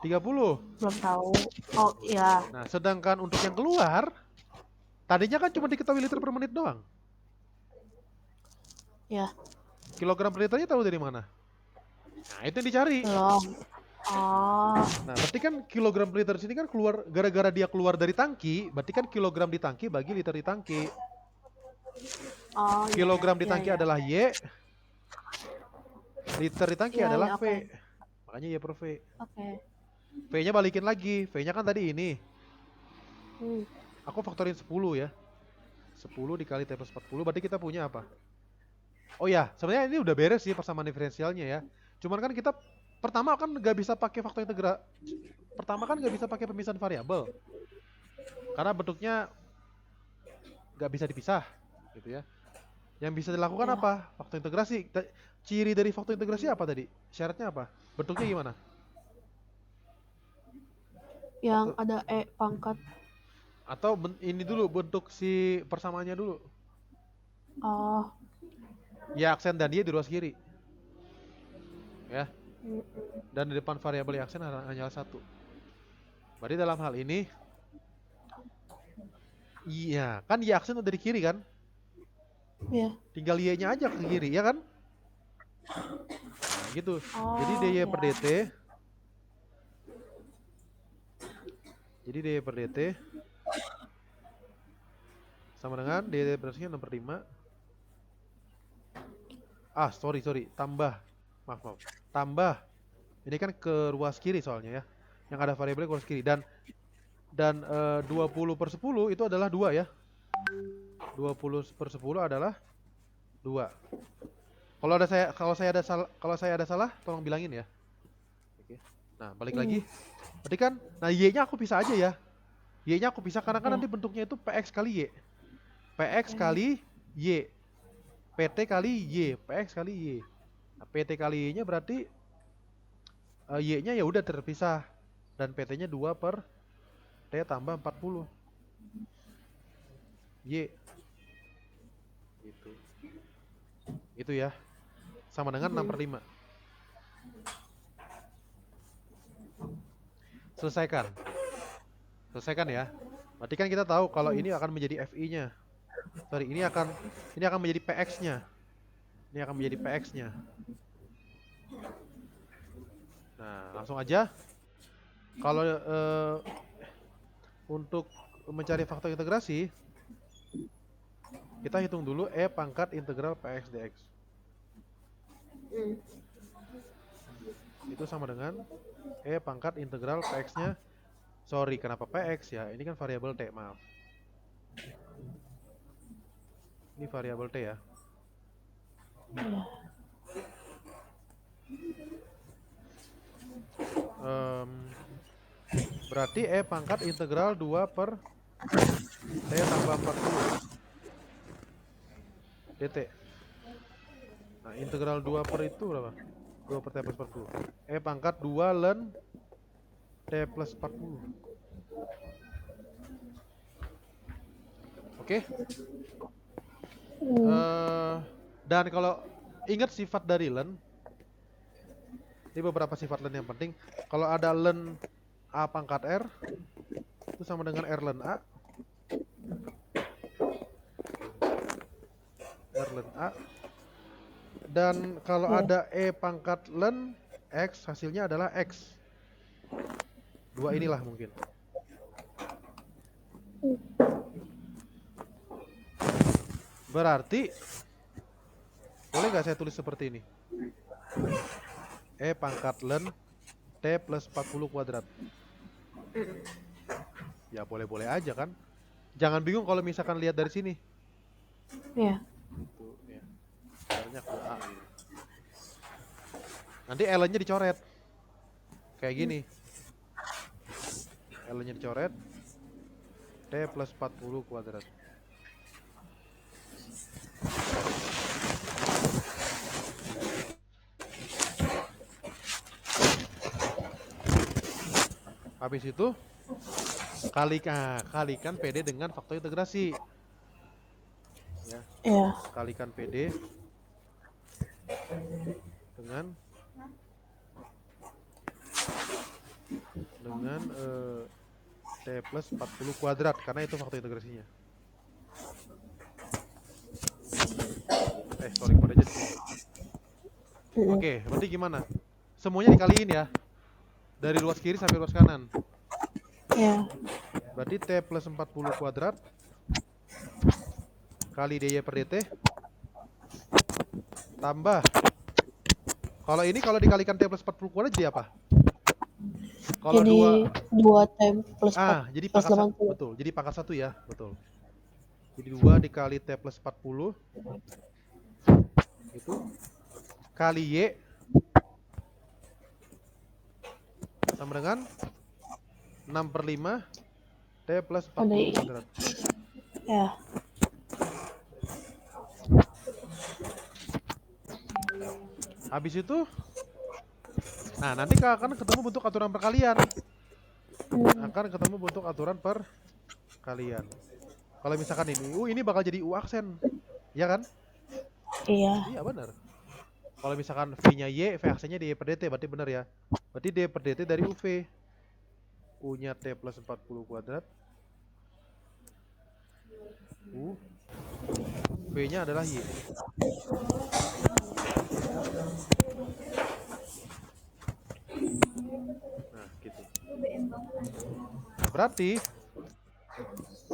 30. Belum tahu. Oh iya. Nah, sedangkan untuk yang keluar tadinya kan cuma diketahui liter per menit doang. Ya. Kilogram per liternya tahu dari mana? Nah, itu yang dicari. Belum. Oh. Nah, berarti kan kilogram per liter sini kan keluar gara-gara dia keluar dari tangki, berarti kan kilogram di tangki bagi liter di tangki. Oh, kilogram di tangki adalah Y, liter di tangki adalah V. Makanya Y per V. Oke. V-nya balikin lagi. V-nya kan tadi ini. Aku faktorin 10 ya. 10 dikali T plus 40 berarti kita punya apa? Oh ya, sebenarnya ini udah beres sih persamaan diferensialnya ya. Cuman kan kita pertama kan nggak bisa pakai faktor integral. Pertama kan nggak bisa pakai pemisahan variabel. Karena bentuknya nggak bisa dipisah gitu ya. Yang bisa dilakukan apa? Faktor integrasi. Ciri dari faktor integrasi apa tadi? Syaratnya apa? Bentuknya gimana? Yang ada E pangkat. Atau ini dulu bentuk si persamaannya dulu. Oh. Ya aksen dan Y di ruas kiri. Ya. Dan di depan variabel Y aksen hanya satu. Berarti dalam hal ini iya, kan Y aksen udah di kiri kan? Iya. Tinggal Y-nya aja ke kiri, ya kan? Nah, gitu. Jadi DY per DT. Jadi DY per DT sama dengan DY per DT 6/5. Sorry. Tambah. Maaf. Tambah. Ini kan ke ruas kiri soalnya ya. Yang ada variabelnya ke ruas kiri. Dan 20/10 itu adalah 2 ya. 20/10 adalah 2. Kalau saya ada salah tolong bilangin ya. Oke. Nah, balik lagi. Berarti kan Y-nya aku pisah aja ya. Y-nya aku pisah karena kan nanti bentuknya itu PX kali Y. PX kali Y. PT kali Y, PX kali Y. Nah, PT kali Y-nya berarti Y-nya ya udah terpisah dan PT-nya 2 per T tambah 40. Y. Gitu. Itu ya. Sama dengan 6/5. Selesaikan ya. Berarti kan kita tahu kalau ini akan menjadi FI-nya. Sorry, ini akan menjadi PX-nya. Ini akan menjadi PX-nya. Nah, langsung aja. Kalau untuk mencari faktor integrasi, kita hitung dulu E pangkat integral PX dx. Itu sama dengan E pangkat integral PX-nya. Sorry, kenapa PX ya? Ini kan variabel T, maaf. Ini variabel T ya. Berarti E pangkat integral 2 per T tambah 40 dt. Nah, integral 2 per itu berapa? 2 per T plus 40. E pangkat 2 ln T plus 40. Oke. Dan kalau ingat sifat dari ln, ini beberapa sifat ln yang penting. Kalau ada ln A pangkat R, itu sama dengan R ln A. R ln A. Dan kalau ada E pangkat ln X, hasilnya adalah X. Dua inilah mungkin. Berarti boleh nggak saya tulis seperti ini? E pangkat ln T plus 40 kuadrat. Ya boleh-boleh aja kan. Jangan bingung kalau misalkan lihat dari sini. Iya. Gitu ya. Caranya ke A gitu. Nanti ln-nya dicoret. Kayak gini. Ln-nya dicoret. T plus 40 kuadrat. Habis itu kalikan PD dengan faktor integrasi. Ya, Iya. kalikan PD dengan T plus 40 kuadrat karena itu faktor integrasinya. Sorry, kode aja di sini. Oke, berarti gimana? Semuanya dikaliin ya. Dari luas kiri sampai luas kanan. Iya. Berarti T plus 40 kuadrat kali DY per DT tambah. Kalau ini kalau dikalikan T plus 40 kuadrat jadi apa? Kalau Jadi 2 T plus 4 jadi plus pangkat 80. betul. Jadi pangkat 1 ya, betul. Jadi 2 dikali T plus 40 itu kali Y sama dengan 6/5 T plus 40 kuadrat. Ya. Habis itu, nah nanti akan ketemu bentuk aturan perkalian. Akan ketemu bentuk aturan perkalian. Kalau misalkan ini bakal jadi U aksen. Ya kan? Iya. Iya benar. Kalau misalkan V-nya Y, V aksennya D per DT, berarti benar ya. Berarti D per DT dari UV. U-nya T plus 40 kuadrat. U. V-nya adalah Y. Nah, gitu. Nah, berarti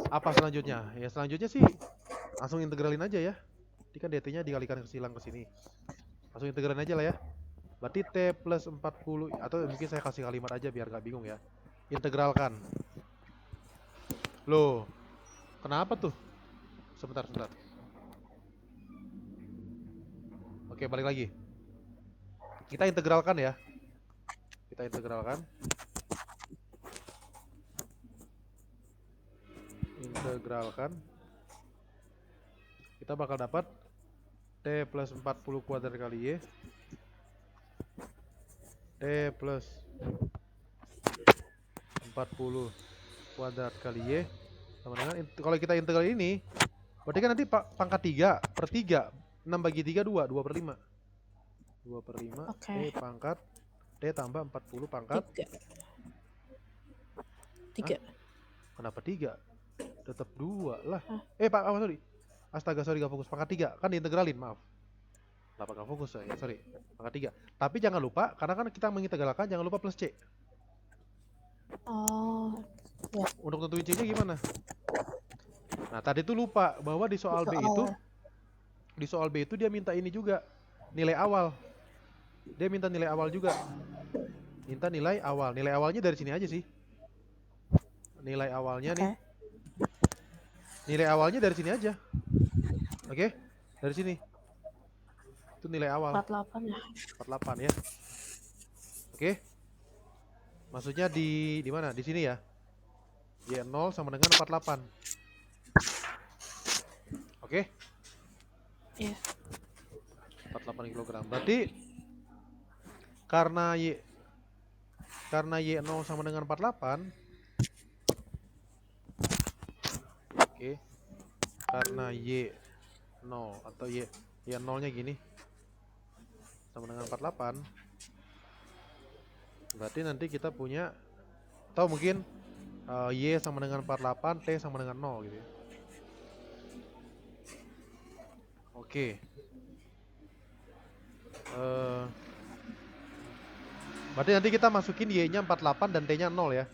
apa selanjutnya? Ya selanjutnya sih langsung integralin aja ya. Ini kan DT-nya dikalikan silang ke sini. Langsung integralin aja lah ya. Berarti T plus 40, atau mungkin saya kasih kalimat aja biar gak bingung ya. Integralkan. Loh, kenapa tuh? Sebentar. Oke, balik lagi. Kita integralkan ya. Kita integralkan. Kita bakal dapat T plus 40 kuadrat kali Y. T plus 40 kuadrat kali Y sama dengan, kalau kita integral ini berarti kan nanti pangkat 3 per 3, 6 bagi 3 2 per 5 Oke. T pangkat T tambah 40 pangkat 3. Kenapa 3? Tetap 2 lah. Sorry. Astaga, sorry gak fokus. Pangkat 3 kan diintegralin, maaf. Kenapa gak fokus ya? Sorry. Pangkat 3. Tapi jangan lupa, karena kan kita mengintegralkan, jangan lupa plus C. Oh. Ya. Untuk tentuin C-nya gimana? Nah, tadi tuh lupa bahwa di soal B itu dia minta ini juga, nilai awal. Dia minta nilai awal juga. Minta nilai awal. Nilai awalnya dari sini aja sih. Nilai awalnya nih. Nilai awalnya dari sini aja. Oke? Dari sini. Itu nilai awal. 48 ya. 48 ya. Oke? Maksudnya di mana? Di sini ya. Y0 sama dengan 48. Oke? Iya. 48 kg. Berarti karena Y0 sama dengan 48. Oke. Karena Y0 atau Y0-nya gini sama dengan 48. Berarti nanti kita punya, atau mungkin Y sama dengan 48, T sama dengan 0 gitu ya. Oke. Berarti nanti kita masukin Y-nya 48 dan T-nya 0 ya.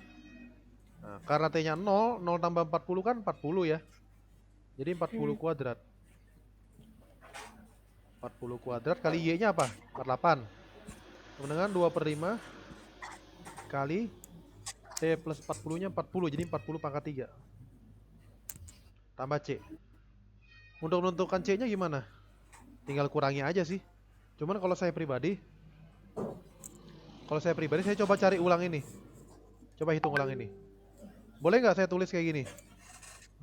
Nah, karena T-nya 0, 0 tambah 40 kan 40 ya. Jadi 40 kuadrat. 40 kuadrat kali Y-nya apa? 48. Sama dengan 2/5 kali T T plus 40-nya 40, jadi 40 pangkat 3. Tambah C. Untuk menentukan C-nya gimana? Tinggal kurangi aja sih. Cuman kalau saya pribadi saya coba cari ulang ini. Coba hitung ulang ini. Boleh nggak saya tulis kayak gini?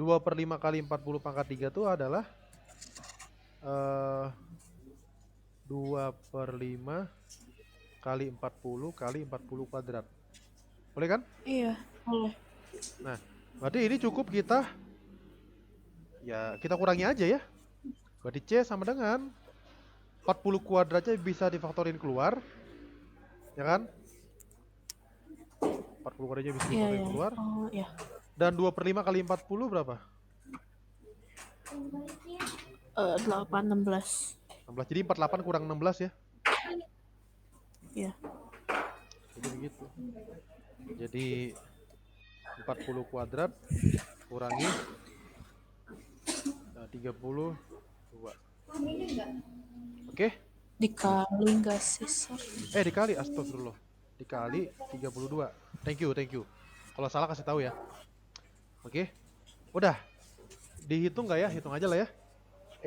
2/5 kali 40 pangkat 3 itu adalah 2/5 kali 40 kali 40 kuadrat. Boleh kan? Iya, boleh. Nah, berarti ini cukup kita kurangi aja ya. Berarti C sama dengan 40 kuadratnya bisa difaktorin keluar. Ya kan? 40 kuadratnya bisa Iya, difaktorin iya. keluar. Oh, iya. Dan 2/5 kali 40 berapa? 8, 16. 16. Jadi 48 kurang 16 ya. Iya. Jadi begitu. Jadi 40 kuadrat kurangi 32. Oke? Dikali enggak sih? Sorry. Dikali, astagfirullah. Dikali 32. Thank you. Kalau salah kasih tahu ya. Oke? Udah. Dihitung nggak ya? Hitung aja lah ya.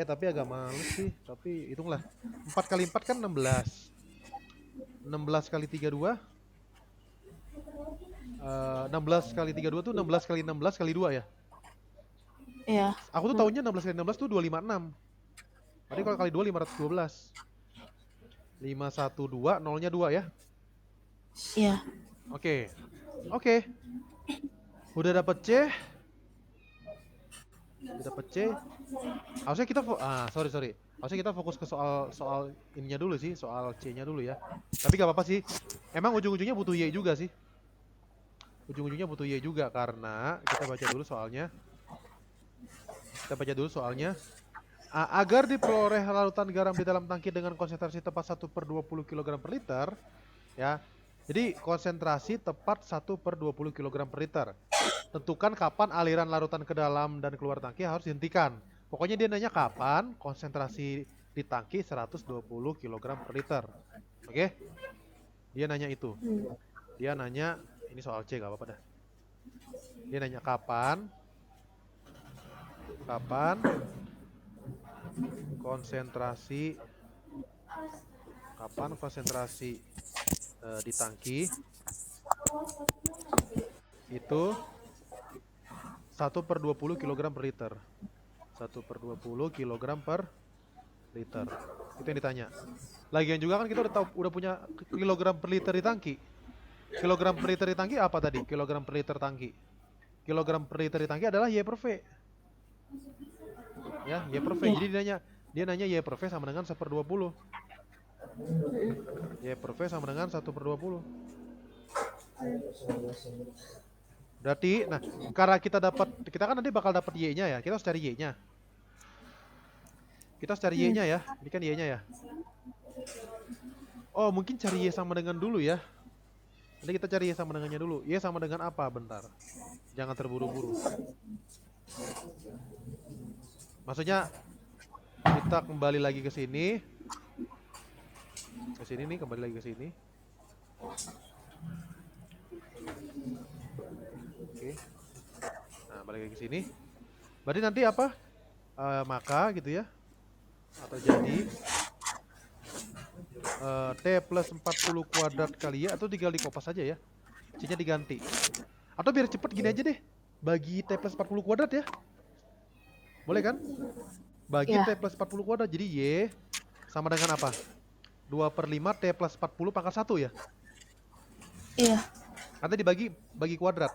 Tapi agak males sih. Tapi hitunglah. 4 kali 4 kan 16. 16 kali 32. 16 kali 32 tuh 16 kali 16 kali 2 ya? Iya. Aku tuh tahunya 16 kali 16 tuh 256. Berarti kalau kali 2 512. 512, nolnya 2 ya? Iya. Oke. Udah dapet C. Harusnya kita sorry. Harusnya kita fokus ke soal ininya dulu sih, soal C-nya dulu ya. Tapi gak apa-apa sih. Emang ujung-ujungnya butuh Y juga sih. Karena kita baca dulu soalnya. Agar diperoleh larutan garam di dalam tangki dengan konsentrasi tepat 1/20 kg per liter, ya. Jadi konsentrasi tepat 1/20 kg per liter. Tentukan kapan aliran larutan ke dalam dan keluar tangki harus dihentikan. Pokoknya dia nanya kapan konsentrasi di tangki 120 kg per liter. Oke? Dia nanya itu. Dia nanya, ini soal C gak apa-apa dah. Dia nanya kapan konsentrasi di tangki itu 1/20 kg per liter. 1/20 kg per liter. Itu yang ditanya. Lagian juga kan kita udah punya kilogram per liter di tangki. Kilogram per liter di tangki apa tadi? Kilogram per liter tangki. Kilogram per liter di tangki adalah Y per V. Ya, Y per V. Jadi dia nanya Y per V sama dengan 1/20. Y per V sama dengan 1/20. Berarti, nah, karena kita kan nanti bakal dapat Y-nya ya. Kita harus cari Y-nya. Ya. Ini kan Y-nya ya. Oh, mungkin cari Y sama dengan dulu ya. Nanti kita cari Y sama dengannya dulu. Y sama dengan apa? Bentar. Jangan terburu-buru. Maksudnya kita kembali lagi ke sini. Kembali lagi ke sini. Oke. Nah, balik lagi ke sini. Berarti nanti apa? Maka gitu ya. Atau jadi T plus 40 kuadrat kali Y, atau tinggal dikopas aja ya. C-nya diganti. Atau biar cepet gini aja deh. Bagi T plus 40 kuadrat ya. Boleh kan? Bagi T plus 40 kuadrat. Jadi Y sama dengan apa? 2/5 T plus 40 pangkat 1 ya? Iya. Nanti bagi kuadrat.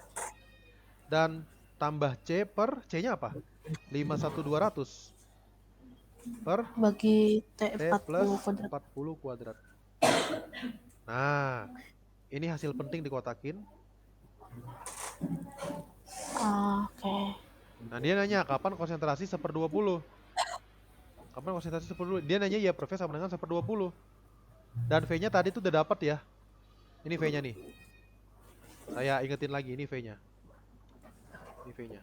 Dan tambah C per C-nya apa? 51200 per bagi T plus 40 kuadrat. Nah, ini hasil penting dikotakin. Oke. Nah, dia nanya kapan konsentrasi 1/20. Dia nanya Y per V sama dengan 1/20. Dan V-nya tadi tuh udah dapat ya. Ini V-nya nih. Saya ingetin lagi, ini V-nya. Ini V-nya.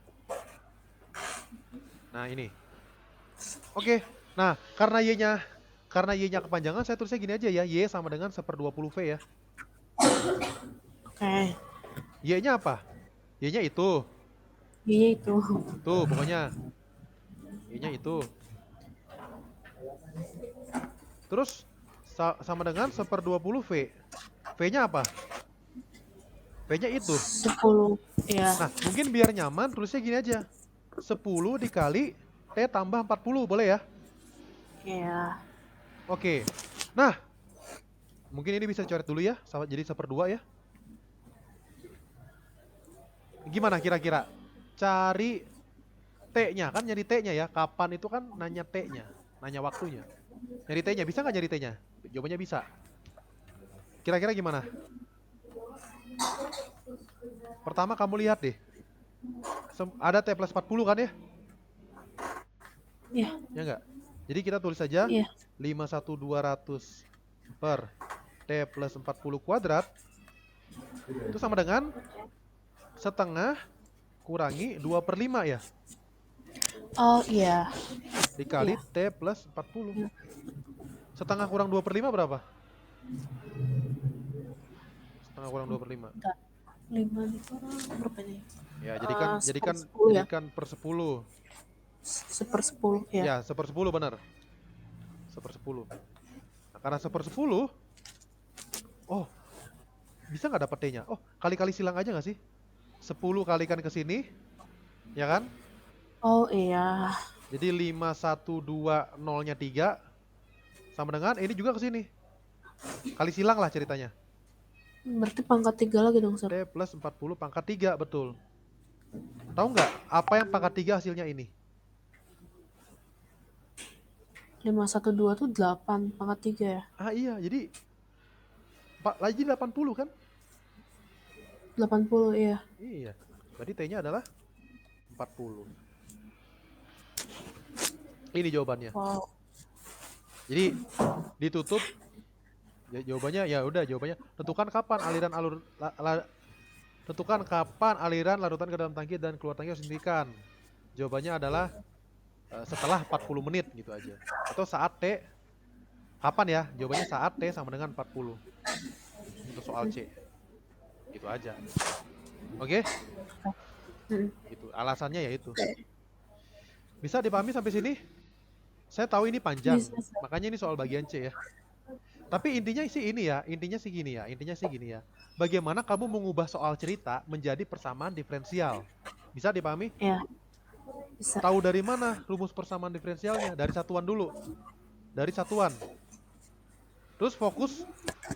Nah, ini. Oke. Nah, karena Y-nya kepanjangan, saya tulisnya gini aja ya. Y sama dengan 1/20 V ya. Oke. Y-nya apa? Y-nya itu. Y-nya itu. Tuh, pokoknya. Y-nya itu. Terus sama dengan 1/20 V. V-nya apa? V-nya itu. 10. Ya. Nah, mungkin biar nyaman tulisnya gini aja. 10 dikali T tambah 40, boleh ya? Ya. Oke. Nah, mungkin ini bisa dicoret dulu ya, jadi 1/2 ya. Gimana kira-kira? Cari T-nya, kan nyari T-nya ya. Kapan itu kan nanya T-nya, nanya waktunya. Nyari T-nya, bisa nggak nyari T-nya? Jawabannya bisa. Kira-kira gimana? Pertama kamu lihat deh. Ada T plus 40 kan ya? Iya. Ya nggak? Jadi kita tulis saja Iya. 51200 per T plus 40 kuadrat. Itu sama dengan setengah kurangi 2/5 ya? Oh iya. Dikali Iya. T plus 40. Setengah kurang 2/5 berapa? Setengah kurang 2/5. 5 dikurang berapa nih? Ya, jadikan 10 ya? per 10. 1/10 ya. Ya, 1/10 benar. 1/10. Nah, karena 1/10, oh, bisa nggak dapet T-nya? Oh, kali-kali silang aja nggak sih? 10 kalikan ke sini, ya kan? Oh iya. Jadi 5120-nya 3 sama dengan ini juga ke sini. Kali silang lah ceritanya. Berarti pangkat 3 lagi dong, Sir. T plus 40 pangkat 3, betul. Tahu nggak apa yang pangkat 3 hasilnya ini? 512 tuh 8 pangkat 3 ya? Ah iya, jadi lagi 80 kan? 80 iya. Iya, berarti T-nya adalah 40. Ini jawabannya. Wow. Jadi ditutup. Jawabannya ya udah, jawabannya tentukan kapan aliran larutan ke dalam tangki dan keluar tangki harus dihentikan. Jawabannya adalah setelah 40 menit gitu aja. Atau saat T, kapan ya? Jawabannya saat T sama dengan 40. Untuk soal C. Gitu aja. Oke? Gitu. Alasannya ya itu. Bisa dipahami sampai sini? Saya tahu ini panjang, makanya ini soal bagian C ya. Tapi intinya sih gini ya. Bagaimana kamu mengubah soal cerita menjadi persamaan diferensial? Bisa dipahami? Iya. Bisa. Tahu dari mana rumus persamaan diferensialnya? Dari satuan dulu. Dari satuan. Terus fokus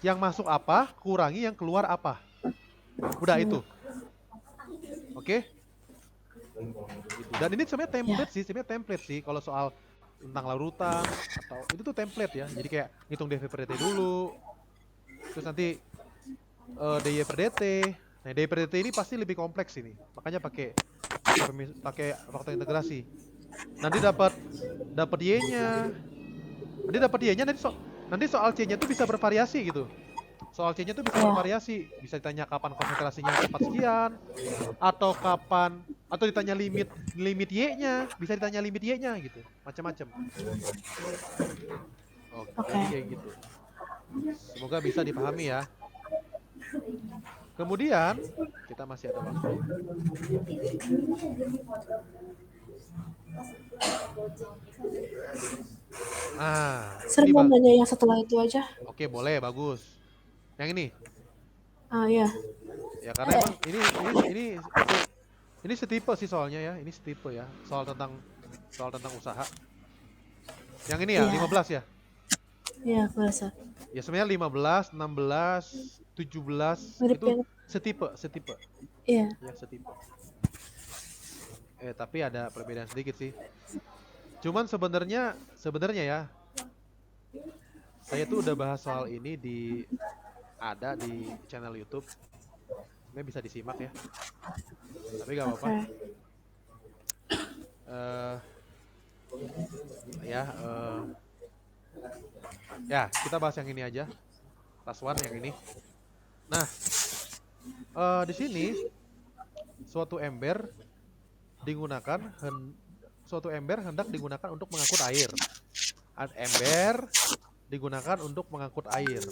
yang masuk apa, kurangi yang keluar apa. Udah itu. Oke? Gitu. Dan ini sebenarnya template sih kalau soal tentang larutan atau itu tuh template ya. Jadi kayak ngitung dV per dt dulu. Terus nanti dy per dt. Nah, dy per dt ini pasti lebih kompleks ini. Makanya pakai faktor integrasi. Nanti dapat y-nya. Nanti soal c-nya tuh bisa bervariasi gitu. Soal C-nya tuh bisa bervariasi. Bisa ditanya kapan konsentrasinya cepat sekian, atau ditanya limit Y-nya, bisa ditanya limit Y-nya gitu. Macam-macam. Oke, kayak gitu. Semoga bisa dipahami ya. Kemudian kita masih ada waktu. Sering mau nanya yang setelah itu aja. Oke, boleh, bagus. Yang ini? Iya. Ya karena emang ini setipe sih soalnya ya. Ini setipe ya. Soal tentang usaha. Yang ini ya, 15 ya? Iya, merasa. Ya sebenarnya 15, 16, 17 mirip itu yang... setipe. Iya. Ya, setipe. Tapi ada perbedaan sedikit sih. Cuman sebenarnya ya, saya tuh udah bahas soal ini ada di channel YouTube. Sebenarnya bisa disimak ya. Tapi gak apa-apa. Ya, kita bahas yang ini aja. Last one yang ini. Nah, di sini suatu ember hendak digunakan untuk mengangkut air. Ember digunakan untuk mengangkut air.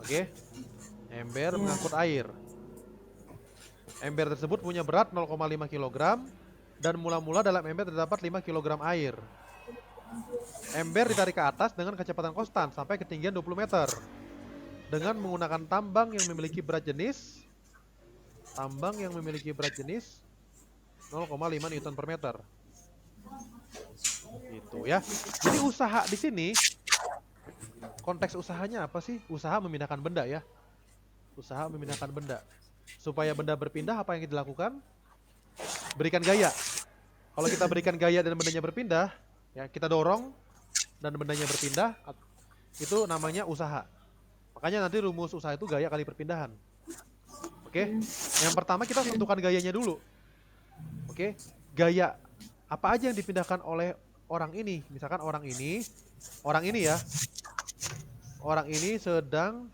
Oke? Ember mengangkut air. Ember tersebut punya berat 0,5 kg dan mula-mula dalam ember terdapat 5 kg air. Ember ditarik ke atas dengan kecepatan konstan sampai ketinggian 20 meter. Dengan menggunakan tambang yang memiliki berat jenis 0,5 Newton per meter. Gitu ya. Jadi usaha di sini, konteks usahanya apa sih? Usaha memindahkan benda ya. Usaha memindahkan benda. Supaya benda berpindah, apa yang dilakukan? Berikan gaya. Kalau kita berikan gaya dan bendanya berpindah, ya kita dorong dan bendanya berpindah, itu namanya usaha. Makanya nanti rumus usaha itu gaya kali perpindahan. Oke? Yang pertama kita tentukan gayanya dulu. Oke? Gaya apa aja yang dipindahkan oleh orang ini? Misalkan orang ini ya. Orang ini sedang,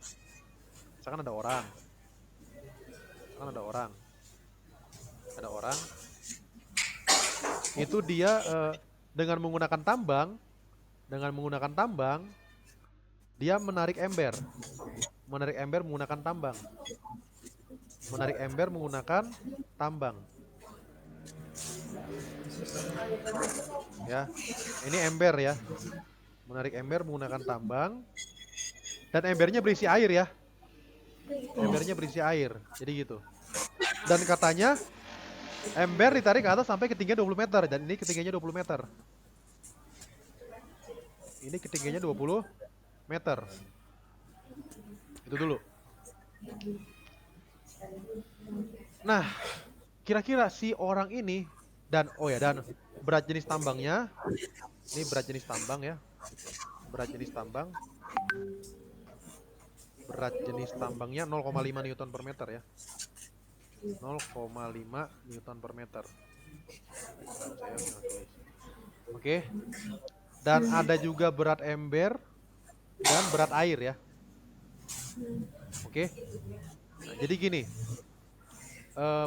misalkan ada orang. Ada orang. Itu dia dengan menggunakan tambang, dia menarik ember menggunakan tambang. Ya, ini ember ya. Menarik ember menggunakan tambang. Dan embernya berisi air ya. Jadi gitu. Dan katanya ember ditarik ke atas sampai ketinggian 20 meter. Dan ini ketinggiannya 20 meter. Itu dulu. Nah, kira-kira si orang ini dan berat jenis tambangnya. Ini berat jenis tambang ya. Berat jenis tambangnya 0,5 Newton per meter ya. 0,5 Newton per meter. Oke. Dan ada juga berat ember dan berat air ya. Oke. Nah, jadi gini.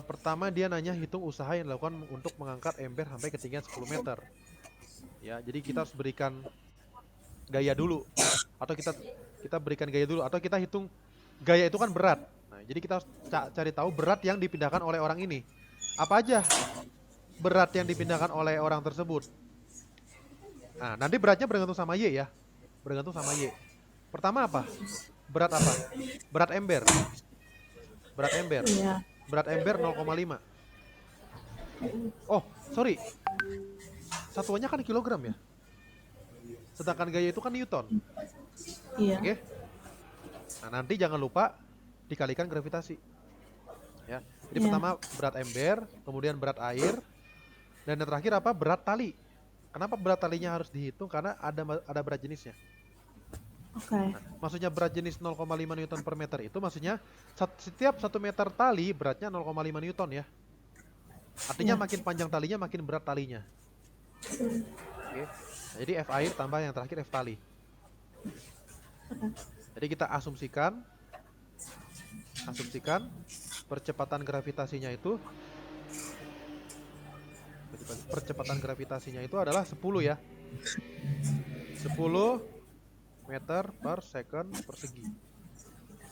Pertama dia nanya hitung usaha yang dilakukan untuk mengangkat ember sampai ketinggian 10 meter. Ya, jadi kita harus berikan gaya dulu. Atau kita berikan gaya dulu, atau kita hitung gaya itu kan berat. Nah, jadi kita harus cari tahu berat yang dipindahkan oleh orang ini. Apa aja berat yang dipindahkan oleh orang tersebut? Nah, nanti beratnya bergantung sama Y ya. Pertama apa? Berat apa? Berat ember. Iya. Berat ember 0,5. Oh, sorry. Satuannya kan kilogram ya. Sedangkan gaya itu kan Newton. Iya. Oke. Nah, nanti jangan lupa dikalikan gravitasi. Ya. Jadi pertama berat ember, kemudian berat air, dan yang terakhir apa? Berat tali. Kenapa berat talinya harus dihitung? Karena ada berat jenisnya. Oke. Nah, maksudnya berat jenis 0,5 Newton per meter itu maksudnya setiap 1 meter tali beratnya 0,5 Newton ya. Artinya makin panjang talinya makin berat talinya. Oke. Nah, jadi F air tambah yang terakhir F tali. Jadi kita asumsikan percepatan gravitasinya itu adalah 10 ya. 10 meter per second persegi.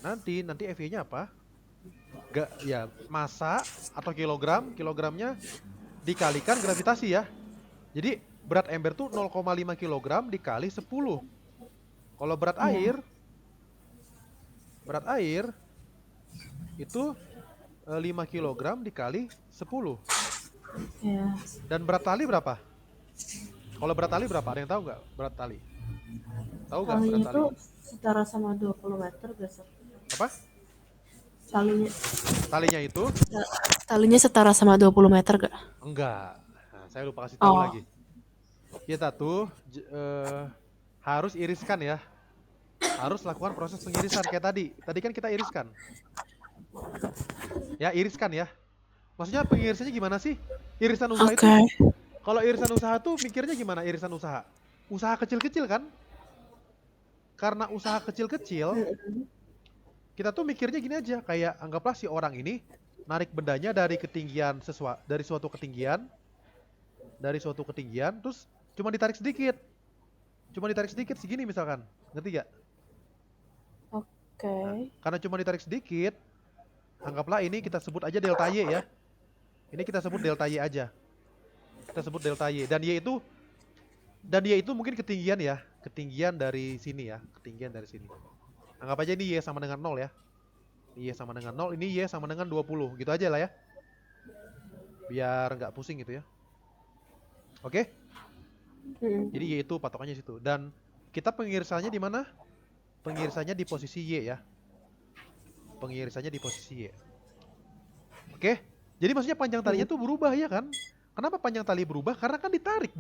Nanti FV-nya apa? Ya, massa atau kilogramnya dikalikan gravitasi ya. Jadi berat ember tuh 0,5 kg dikali 10. Kalau berat air itu 5 kg dikali 10. Iya. Dan berat tali berapa? Kalau berat tali berapa? Ada yang tahu nggak berat tali? Tahu nggak berat tali? Itu setara sama 20 meter biasa. Apa? Talinya itu? Talinya setara sama 20 meter gak? Enggak. Nah, saya lupa kasih tahu lagi. Kita tuh harus iriskan ya. Harus lakukan proses pengirisan kayak tadi. Tadi kan kita iriskan. Ya, iriskan ya. Maksudnya pengirisannya gimana sih? Irisan usaha itu. Kalau irisan usaha tuh mikirnya gimana irisan usaha? Usaha kecil-kecil kan? Karena usaha kecil-kecil, kita tuh mikirnya gini aja, kayak anggaplah si orang ini narik bendanya dari suatu ketinggian, terus cuma ditarik sedikit segini misalkan, ngerti gak? Oke. Nah, karena cuma ditarik sedikit, Anggaplah ini kita sebut aja delta Y ya. Ini kita sebut delta Y aja. Kita sebut delta Y. Dan Y itu mungkin ketinggian ya. Ketinggian dari sini ya. Ketinggian dari sini. Anggap aja ini Y sama dengan 0 ya. Ini Y sama dengan 0, ini Y sama dengan 20. Gitu aja lah ya. Biar nggak pusing gitu ya. Oke? Jadi Y itu patokannya situ. Dan kita pengirisannya di mana? Pengirisannya di posisi Y ya. Pengirisannya di posisi Y. Oke? Jadi maksudnya panjang talinya tuh berubah ya kan? Kenapa panjang tali berubah? Karena kan ditarik.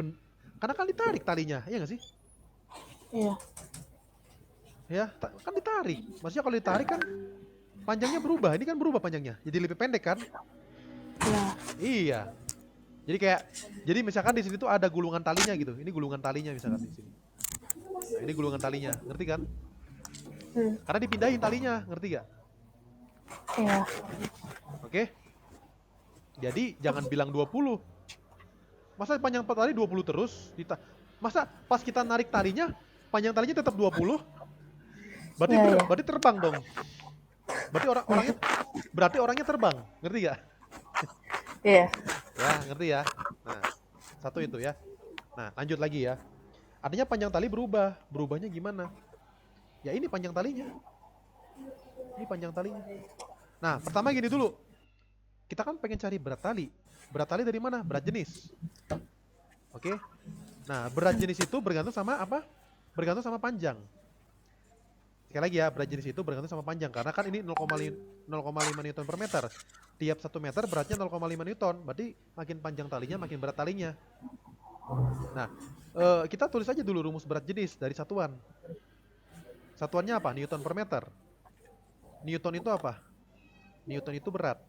Karena kan ditarik talinya, iya nggak sih? Iya. Ya, kan ditarik. Maksudnya kalau ditarik kan panjangnya berubah. Ini kan berubah panjangnya. Jadi lebih pendek kan? Iya. Iya. Jadi misalkan di sini tuh ada gulungan talinya gitu. Ini gulungan talinya misalkan di sini. Nah, ini gulungan talinya, ngerti kan? Karena dipindahin talinya, ngerti gak? Iya. Oke? Jadi jangan bilang 20. Masa panjang tali 20 terus? Masa pas kita narik talinya, panjang talinya tetap 20? Berarti terbang dong. Berarti orangnya terbang, ngerti gak? Iya. Ya, ngerti ya? Nah, satu itu ya. Nah, lanjut lagi ya. Artinya panjang tali berubah. Berubahnya gimana? Ya ini panjang talinya. Ini panjang talinya. Nah, pertama gini dulu. Kita kan pengen cari berat tali. Berat tali dari mana? Berat jenis. Oke? Nah, berat jenis itu bergantung sama apa? Bergantung sama panjang. Sekali lagi ya, berat jenis itu bergantung sama panjang. Karena kan ini 0,5 Newton per meter. Tiap 1 meter beratnya 0,5 Newton. Berarti makin panjang talinya, makin berat talinya. Nah, kita tulis aja dulu rumus berat jenis dari satuan. Satuannya apa? Newton per meter. Newton itu apa? Newton itu berat.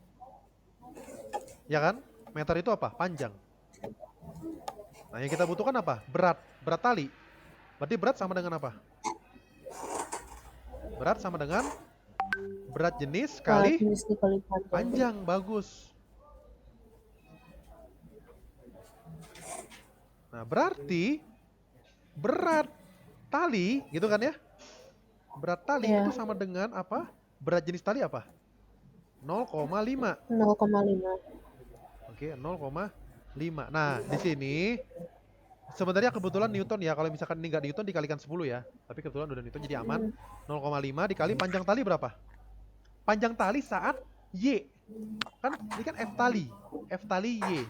Ya kan? Meter itu apa? Panjang. Nah, yang kita butuhkan apa? Berat. Berat tali. Berarti berat sama dengan apa? Berat sama dengan berat jenis kali panjang. Bagus. Nah, berarti berat tali, gitu kan ya? Berat tali itu sama dengan apa? Berat jenis tali apa? 0,5. 0,5. Oke, 0,5. Nah, di sini sebenarnya kebetulan Newton ya. Kalau misalkan ini nggak Newton dikalikan 10 ya. Tapi kebetulan udah Newton jadi aman. 0,5 dikali panjang tali berapa? Panjang tali saat Y. Kan ini kan F tali. F tali Y.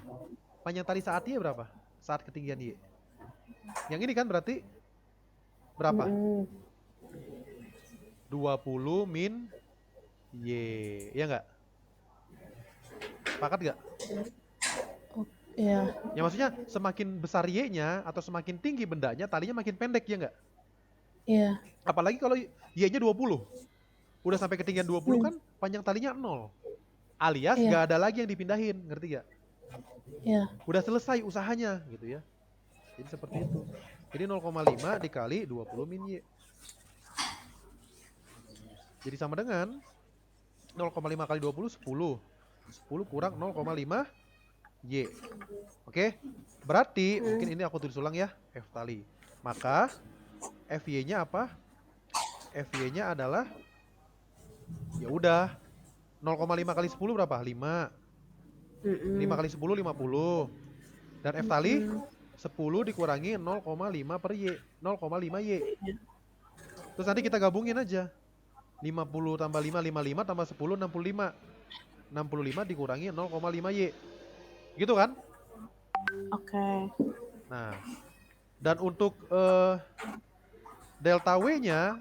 Panjang tali saat Y berapa? Saat ketinggian Y. Yang ini kan berarti berapa? 20 min Y. Iya nggak? Sepakat nggak? Iya. Ya maksudnya semakin besar Y-nya atau semakin tinggi bendanya, talinya makin pendek ya nggak? Iya. Apalagi kalau Y-nya 20. Udah sampai ketinggian 20 kan panjang talinya 0. Alias nggak ada lagi yang dipindahin, ngerti nggak? Iya. Udah selesai usahanya gitu ya. Jadi seperti itu. Jadi 0,5 dikali 20 min Y. Jadi sama dengan 0,5 kali 20, 10. 10 kurang 0,5 Y. Oke? Berarti, mungkin ini aku tulis ulang ya, F tali. Maka, FY-nya apa? FY-nya adalah, ya udah, 0,5 kali 10 berapa? 5. 5 kali 10, 50. Dan F tali, 10 dikurangi 0,5 per Y. 0,5 Y. Terus nanti kita gabungin aja. 50 tambah 5, 55 tambah 10, 65. 65 dikurangi 0,5 Y. Gitu kan? Oke. Nah, dan untuk delta W-nya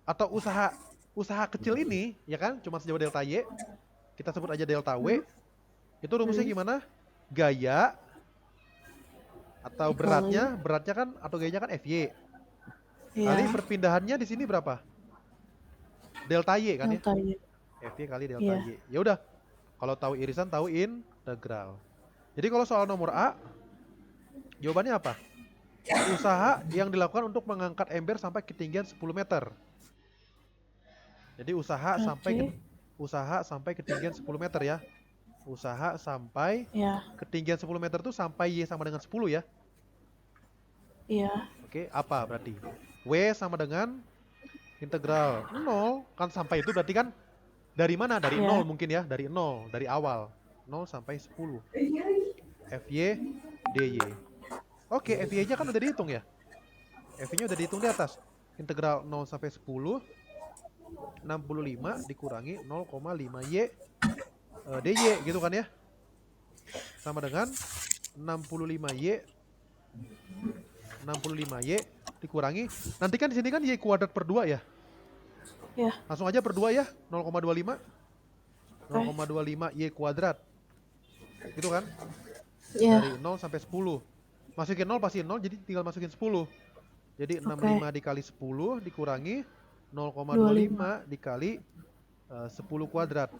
atau usaha kecil ini, ya kan? Cuma sejauh delta Y. Kita sebut aja delta W. Itu rumusnya gimana? Gaya atau beratnya kan atau gayanya kan FY. Kali perpindahannya di sini berapa? Delta Y kan delta ya? FY kali delta Y. Ya udah. Kalau tahu irisan, tahu integral. Jadi kalau soal nomor A, jawabannya apa? Usaha yang dilakukan untuk mengangkat ember sampai ketinggian 10 meter. Jadi usaha sampai ketinggian 10 meter ya. Usaha sampai ketinggian 10 meter itu sampai Y sama dengan 10 ya. Iya. Oke, apa berarti? W sama dengan integral 0. Kan sampai itu berarti kan Dari mana? Dari Ya. 0 mungkin ya, dari 0, dari awal. 0 sampai 10. FY, DY. Oke, FY-nya kan udah dihitung ya. FY-nya udah dihitung di atas. Integral 0 sampai 10, 65 dikurangi 0,5 Y DY gitu kan ya. Sama dengan 65Y 65Y dikurangi. Nanti kan di sini kan Y kuadrat per 2 ya. Ya. Langsung aja per 2 ya, 0,25. Oke. 0,25 Y kuadrat. Gitu kan? Ya. Dari 0 sampai 10. Masukin 0 pasti 0, jadi tinggal masukin 10. Jadi 65 dikali 10 dikurangi 0,25 dikali 10 kuadrat.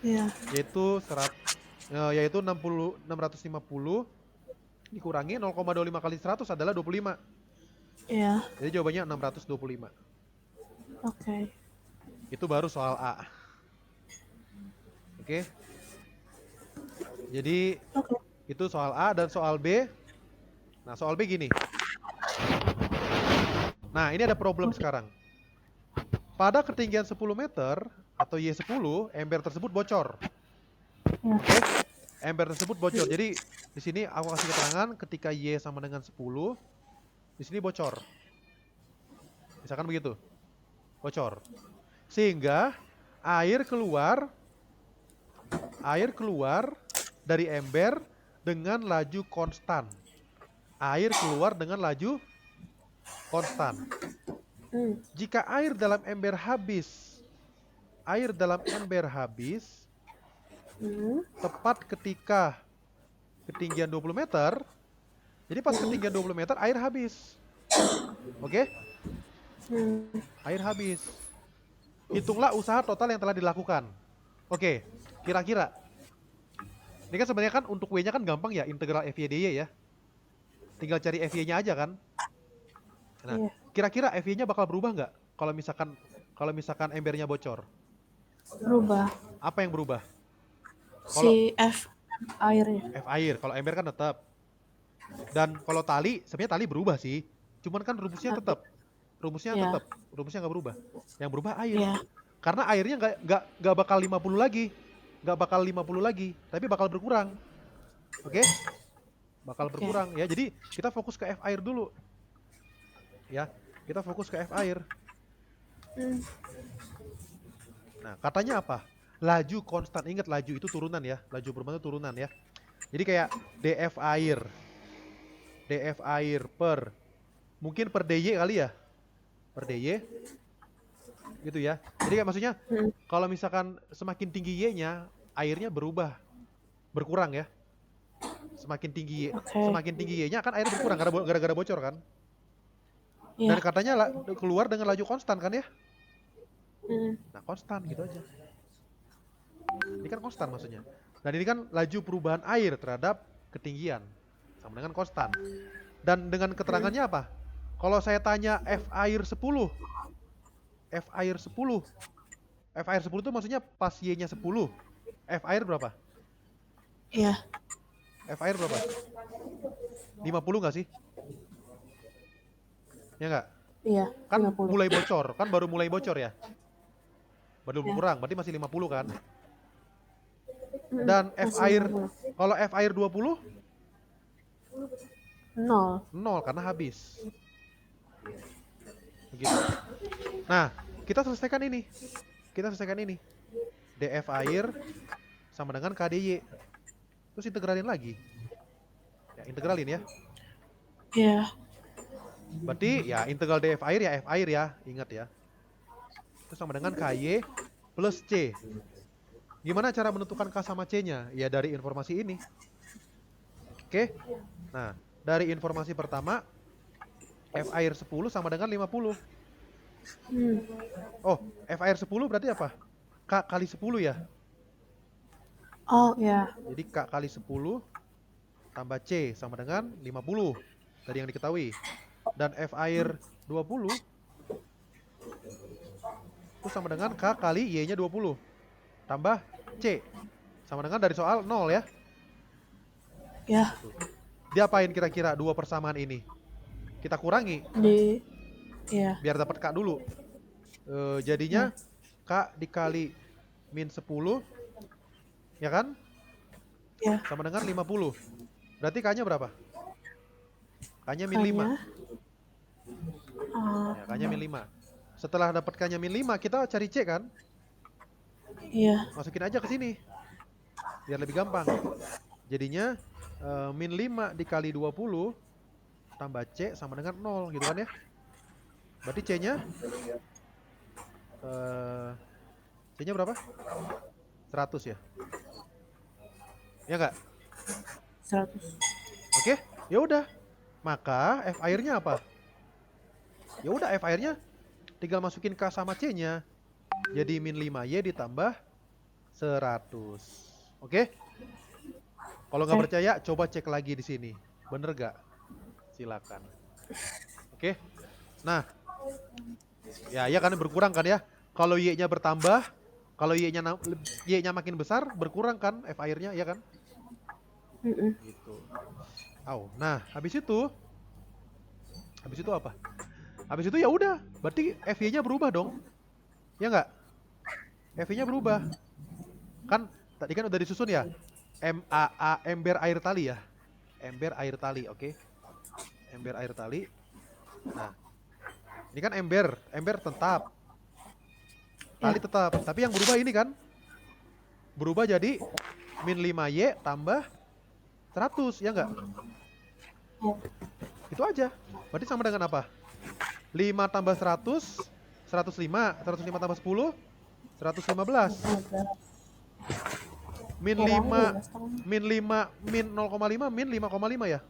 Ya. Yaitu 650 dikurangi 0,25 kali 100 adalah 25. Ya. Jadi jawabannya 625. Oke. Itu baru soal A. Oke. Jadi itu soal A. Dan soal B. Nah, soal B gini. Nah, ini ada problem sekarang. Pada ketinggian 10 meter atau Y10, ember tersebut bocor. Oke? Ember tersebut bocor. Jadi di sini aku kasih keterangan ketika Y sama dengan 10, di sini bocor. Misalkan begitu. Bocor. Sehingga air keluar dari ember dengan laju konstan. Air keluar dengan laju konstan. Jika air dalam ember habis, tepat ketika ketinggian 20 meter, jadi pas ketinggian 20 meter air habis. Oke? Air habis. Hitunglah usaha total yang telah dilakukan. Oke, kira-kira. Ini kan sebenarnya kan untuk W-nya kan gampang ya, integral FY/dy ya. Tinggal cari FY-nya aja kan. Nah, kira-kira FY-nya bakal berubah nggak kalau misalkan embernya bocor? Berubah. Apa yang berubah? Si F airnya. F air. Kalau ember kan tetap. Dan kalau tali, sebenarnya tali berubah sih. Cuman kan rumusnya tetap. Rumusnya nggak berubah. Yang berubah air. Karena airnya nggak bakal 50 lagi. Nggak bakal 50 lagi, tapi bakal berkurang. Oke? Bakal berkurang ya. Jadi kita fokus ke F air dulu. Ya, kita fokus ke F air. Nah, katanya apa? Laju konstan. Ingat, laju itu turunan ya. Laju perubahan itu turunan ya. Jadi kayak dF air per, mungkin per dy kali ya. Per dy. Gitu ya. Jadi kayak maksudnya kalau misalkan semakin tinggi y-nya, airnya berkurang ya. Semakin tinggi y-nya kan air berkurang gara-gara bocor kan. Dan katanya keluar dengan laju konstan kan ya. Nah, konstan gitu aja. Ini kan konstan maksudnya. Dan ini kan laju perubahan air terhadap ketinggian. Sama dengan konstan. Dan dengan keterangannya apa? Kalau saya tanya F air 10 itu maksudnya pas Y-nya 10. F air berapa? Iya. F air berapa? 50 nggak sih? Ya nggak? Iya, Kan 50. mulai bocor, kan baru mulai bocor ya? Baru berkurang, berarti masih 50 kan? Dan F air, kalau F air 20? 0. 0 karena habis. Begitu. Nah, kita selesaikan ini. dF air sama dengan KDY. Terus integralin lagi. Ya, integralin ya. Iya. Berarti ya integral dF air ya F air ya, ingat ya. Itu sama dengan KY plus C. Gimana cara menentukan K sama C-nya? Ya dari informasi ini. Oke. Nah, dari informasi pertama, F air 10 sama dengan 50. Oh, F air 10 berarti apa? K kali 10 ya? Oh, ya. Jadi K kali 10 tambah C sama dengan 50. Tadi yang diketahui. Dan F air 20 itu sama dengan K kali Y-nya 20 tambah C sama dengan dari soal 0 ya. Ya. Diapain kira-kira dua persamaan ini? Kita kurangi Iya. biar dapat K dulu. Jadinya K dikali min 10, ya kan? Ya. Sama dengan 50. Berarti K-nya berapa? K-nya min 5. K-nya, Ya, K-nya min 5. Setelah dapat K-nya min 5, kita cari C kan? iya. Masukin aja ke sini. Biar lebih gampang. Jadinya min 5 dikali 20 tambah C sama dengan 0 gitu kan ya. Berarti C-nya C-nya berapa? 100 ya? Ya enggak? 100. Oke, ya udah. Maka F airnya apa? Ya udah, F airnya tinggal masukin K sama C-nya. Jadi min 5Y ditambah 100. Oke? Kalau nggak percaya, coba cek lagi di sini. Bener gak? Silakan. Oke? Nah, ya kan berkurang kan ya? Kalau Y-nya bertambah, kalau Y-nya makin besar, berkurang kan F airnya, ya kan? Gitu. Nah, habis itu apa? Habis itu ya udah, berarti FY-nya berubah dong. Ya nggak? FY-nya berubah. Kan tadi kan udah disusun ya. MAA, ember air tali ya. Ember air tali, oke. Ember air tali. Nah, ini kan ember tetap. Tali tetap, tapi yang berubah ini kan. Berubah jadi min 5Y tambah 100, ya nggak? Itu aja. Berarti sama dengan apa? 5 tambah 100, 105. 105 tambah 10, 115. Min 5, min 5, min 0,5, min 5,5 ya?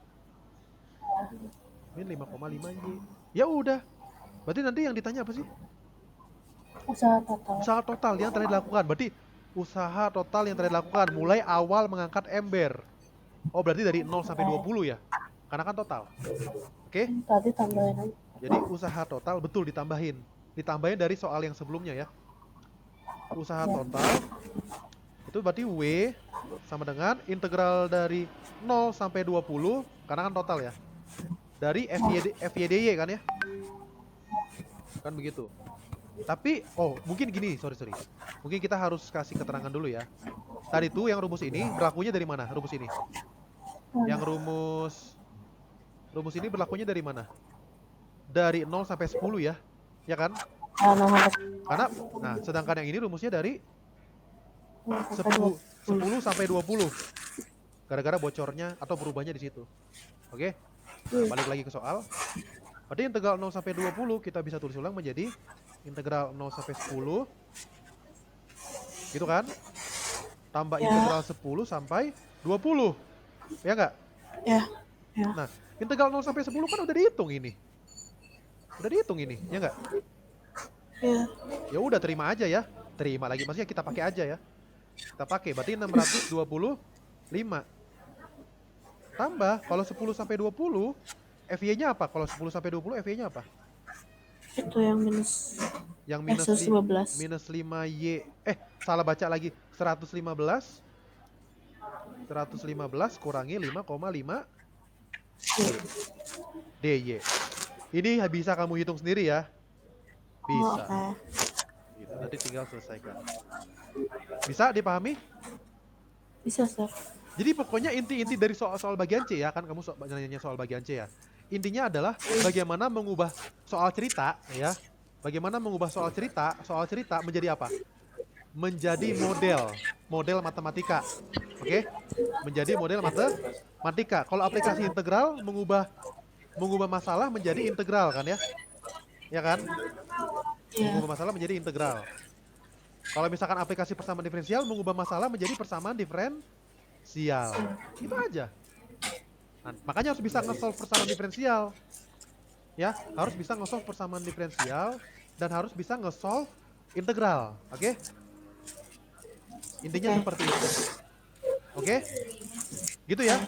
Min 5,5 Y. Ya udah. Berarti nanti yang ditanya apa sih? Usaha total. Usaha total yang telah dilakukan. Berarti usaha total yang telah dilakukan mulai awal mengangkat ember. Oh, berarti dari 0 sampai 20 ya? Karena kan total. Oke? Tadi tambahin aja. Jadi usaha total betul ditambahin. Ditambahin dari soal yang sebelumnya ya. Usaha total itu berarti W sama dengan integral dari 0 sampai 20 karena kan total ya. Dari FYDY kan ya? Kan begitu. Tapi mungkin gini, sorry. Mungkin kita harus kasih keterangan dulu ya. Tadi tuh yang rumus ini berlakunya dari mana? Rumus ini. Yang rumus ini berlakunya dari mana? Dari 0 sampai 10 ya. Ya kan? Karena sedangkan yang ini rumusnya dari 10 sampai 20. Gara-gara bocornya atau berubahnya di situ. Oke? Balik lagi ke soal. Berarti integral 0 sampai 20 kita bisa tulis ulang menjadi integral 0 sampai 10. Gitu kan? Tambah integral 10 sampai 20. Ya enggak? Ya. Nah, integral 0 sampai 10 kan udah dihitung ini. Ya enggak? Ya. Ya udah terima aja ya. Terima lagi, maksudnya kita pakai aja ya. Kita pakai, berarti 625. Tambah, kalau 10 sampai 20, FY-nya apa? Kalau 10 sampai 20, FY-nya apa? Itu yang minus. Yang minus 5Y. Salah baca lagi. 115 kurangi 5,5 DY. Ini bisa kamu hitung sendiri ya. Bisa. Gitu, nanti tinggal selesaikan. Bisa dipahami? Bisa, Sir. Jadi pokoknya inti-inti dari soal bagian C ya, kan kamu nanya soal bagian C ya. Intinya adalah bagaimana mengubah soal cerita ya. Bagaimana mengubah soal cerita menjadi apa? Menjadi model matematika. Oke? Menjadi model matematika. Kalau aplikasi integral mengubah masalah menjadi integral kan ya? Ya kan? Mengubah masalah menjadi integral. Kalau misalkan aplikasi persamaan diferensial mengubah masalah menjadi persamaan diferensial. Itu aja. Nah, makanya harus bisa nge-solve persamaan diferensial. Ya, harus bisa nge-solve persamaan diferensial dan harus bisa nge-solve integral. Oke? Intinya seperti itu. Oke? Gitu ya.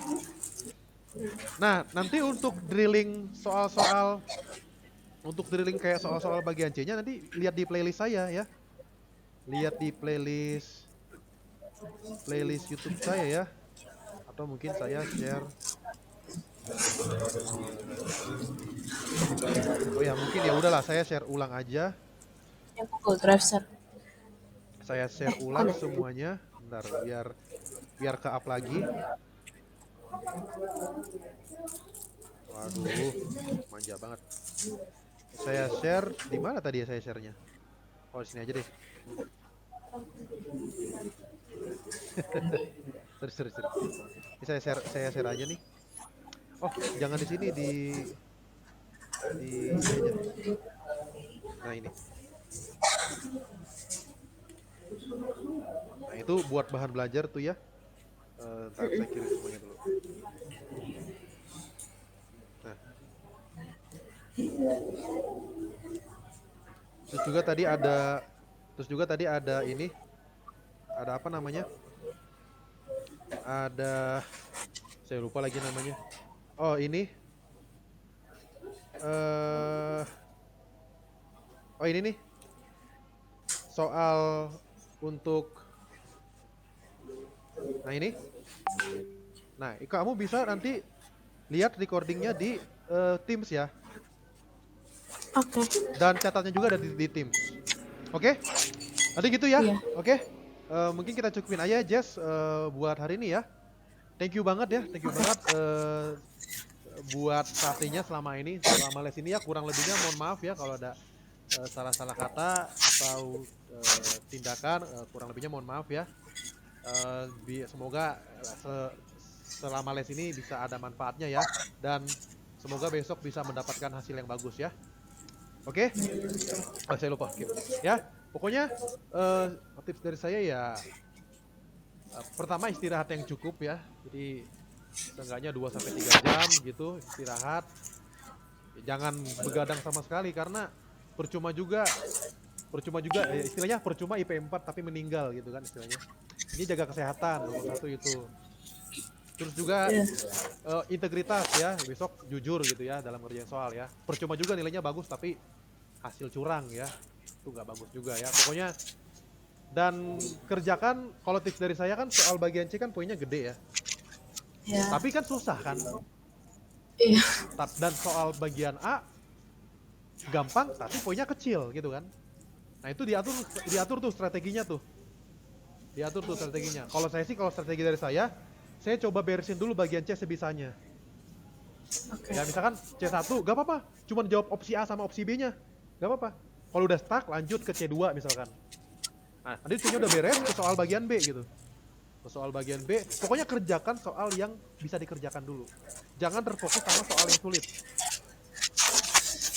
Nah, nanti untuk drilling soal-soal kayak soal-soal bagian C-nya nanti lihat di playlist saya ya. Lihat di playlist YouTube saya ya. Atau mungkin saya share. Oh ya, mungkin ya udahlah saya share ulang aja. Yang Google Drive, Sir. Saya share ulang semuanya. Bentar, biar ke up lagi. Waduh, manja banget. Saya share di mana tadi ya saya share-nya? Oh, sini aja deh. Terus. Ini saya share aja nih. Oh, jangan di sini di ini aja. Nah, ini. Nah, itu buat bahan belajar tuh ya. Ntar saya kirim semuanya dulu. Nah, terus juga tadi ada ini, ada apa namanya? Ada, saya lupa lagi namanya. Oh, ini. Oh, ini nih. Soal untuk, nah ini. Nah, kamu bisa nanti lihat recordingnya di Teams ya. Oke. Dan catatnya juga ada di Teams. Oke? Nanti gitu ya. Iya. Oke? Mungkin kita cukupin aja Jess buat hari ini ya. Thank you banget ya. Thank you banget buat saatnya selama ini, selama les ini ya. Kurang lebihnya mohon maaf ya kalau ada salah-salah kata atau tindakan, kurang lebihnya mohon maaf ya. Semoga selama les ini bisa ada manfaatnya ya, dan semoga besok bisa mendapatkan hasil yang bagus ya. Oke? Oh, saya lupa skip ya. Pokoknya tips dari saya ya, pertama istirahat yang cukup ya. Jadi seenggaknya 2-3 jam gitu istirahat. Jangan begadang sama sekali karena percuma juga istilahnya percuma IP 4 tapi meninggal gitu kan istilahnya. Ini jaga kesehatan nomor 1 itu. Terus juga integritas ya, besok jujur gitu ya dalam ngerjain soal ya. Percuma juga nilainya bagus tapi hasil curang ya, itu nggak bagus juga ya. Pokoknya dan kerjakan, kalau tips dari saya kan soal bagian C kan poinnya gede ya. Tapi kan susah kan. Iya. Dan soal bagian A gampang tapi poinnya kecil gitu kan. Nah itu diatur tuh strateginya tuh. Diatur tuh strateginya. Kalau saya sih, kalau strategi dari saya coba beresin dulu bagian C sebisanya. Ya misalkan C1 gak apa-apa, cuma jawab opsi A sama opsi B-nya. Gak apa-apa. Kalau udah stuck lanjut ke C2 misalkan. Nah, nanti C-nya udah beres ke soal bagian B gitu. Ke soal bagian B, pokoknya kerjakan soal yang bisa dikerjakan dulu. Jangan terfokus sama soal yang sulit.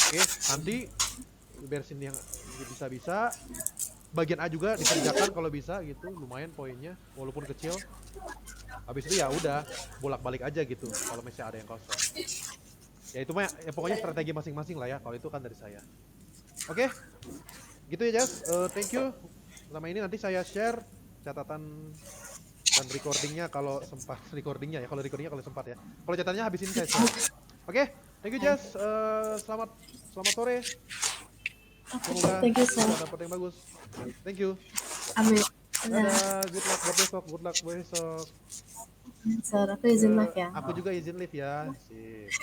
Oke, nanti beresin yang bisa-bisa. Bagian A juga dikerjakan kalau bisa gitu, lumayan poinnya walaupun kecil. Habis itu ya udah bolak-balik aja gitu kalau masih ada yang kosong. Ya itu mah ya, pokoknya strategi masing-masing lah ya, kalau itu kan dari saya. Oke, gitu ya Jess. Thank you. Selama ini nanti saya share catatan dan recordingnya kalau sempat, recordingnya kalau sempat ya. Kalau catatannya habis ini saya share. Oke, thank you Jess. Selamat sore. Semoga bisa dapat yang bagus. Thank you. Amin. Dadah, good luck buat besok. Aku izin live ya. Aku juga izin live ya. Sip.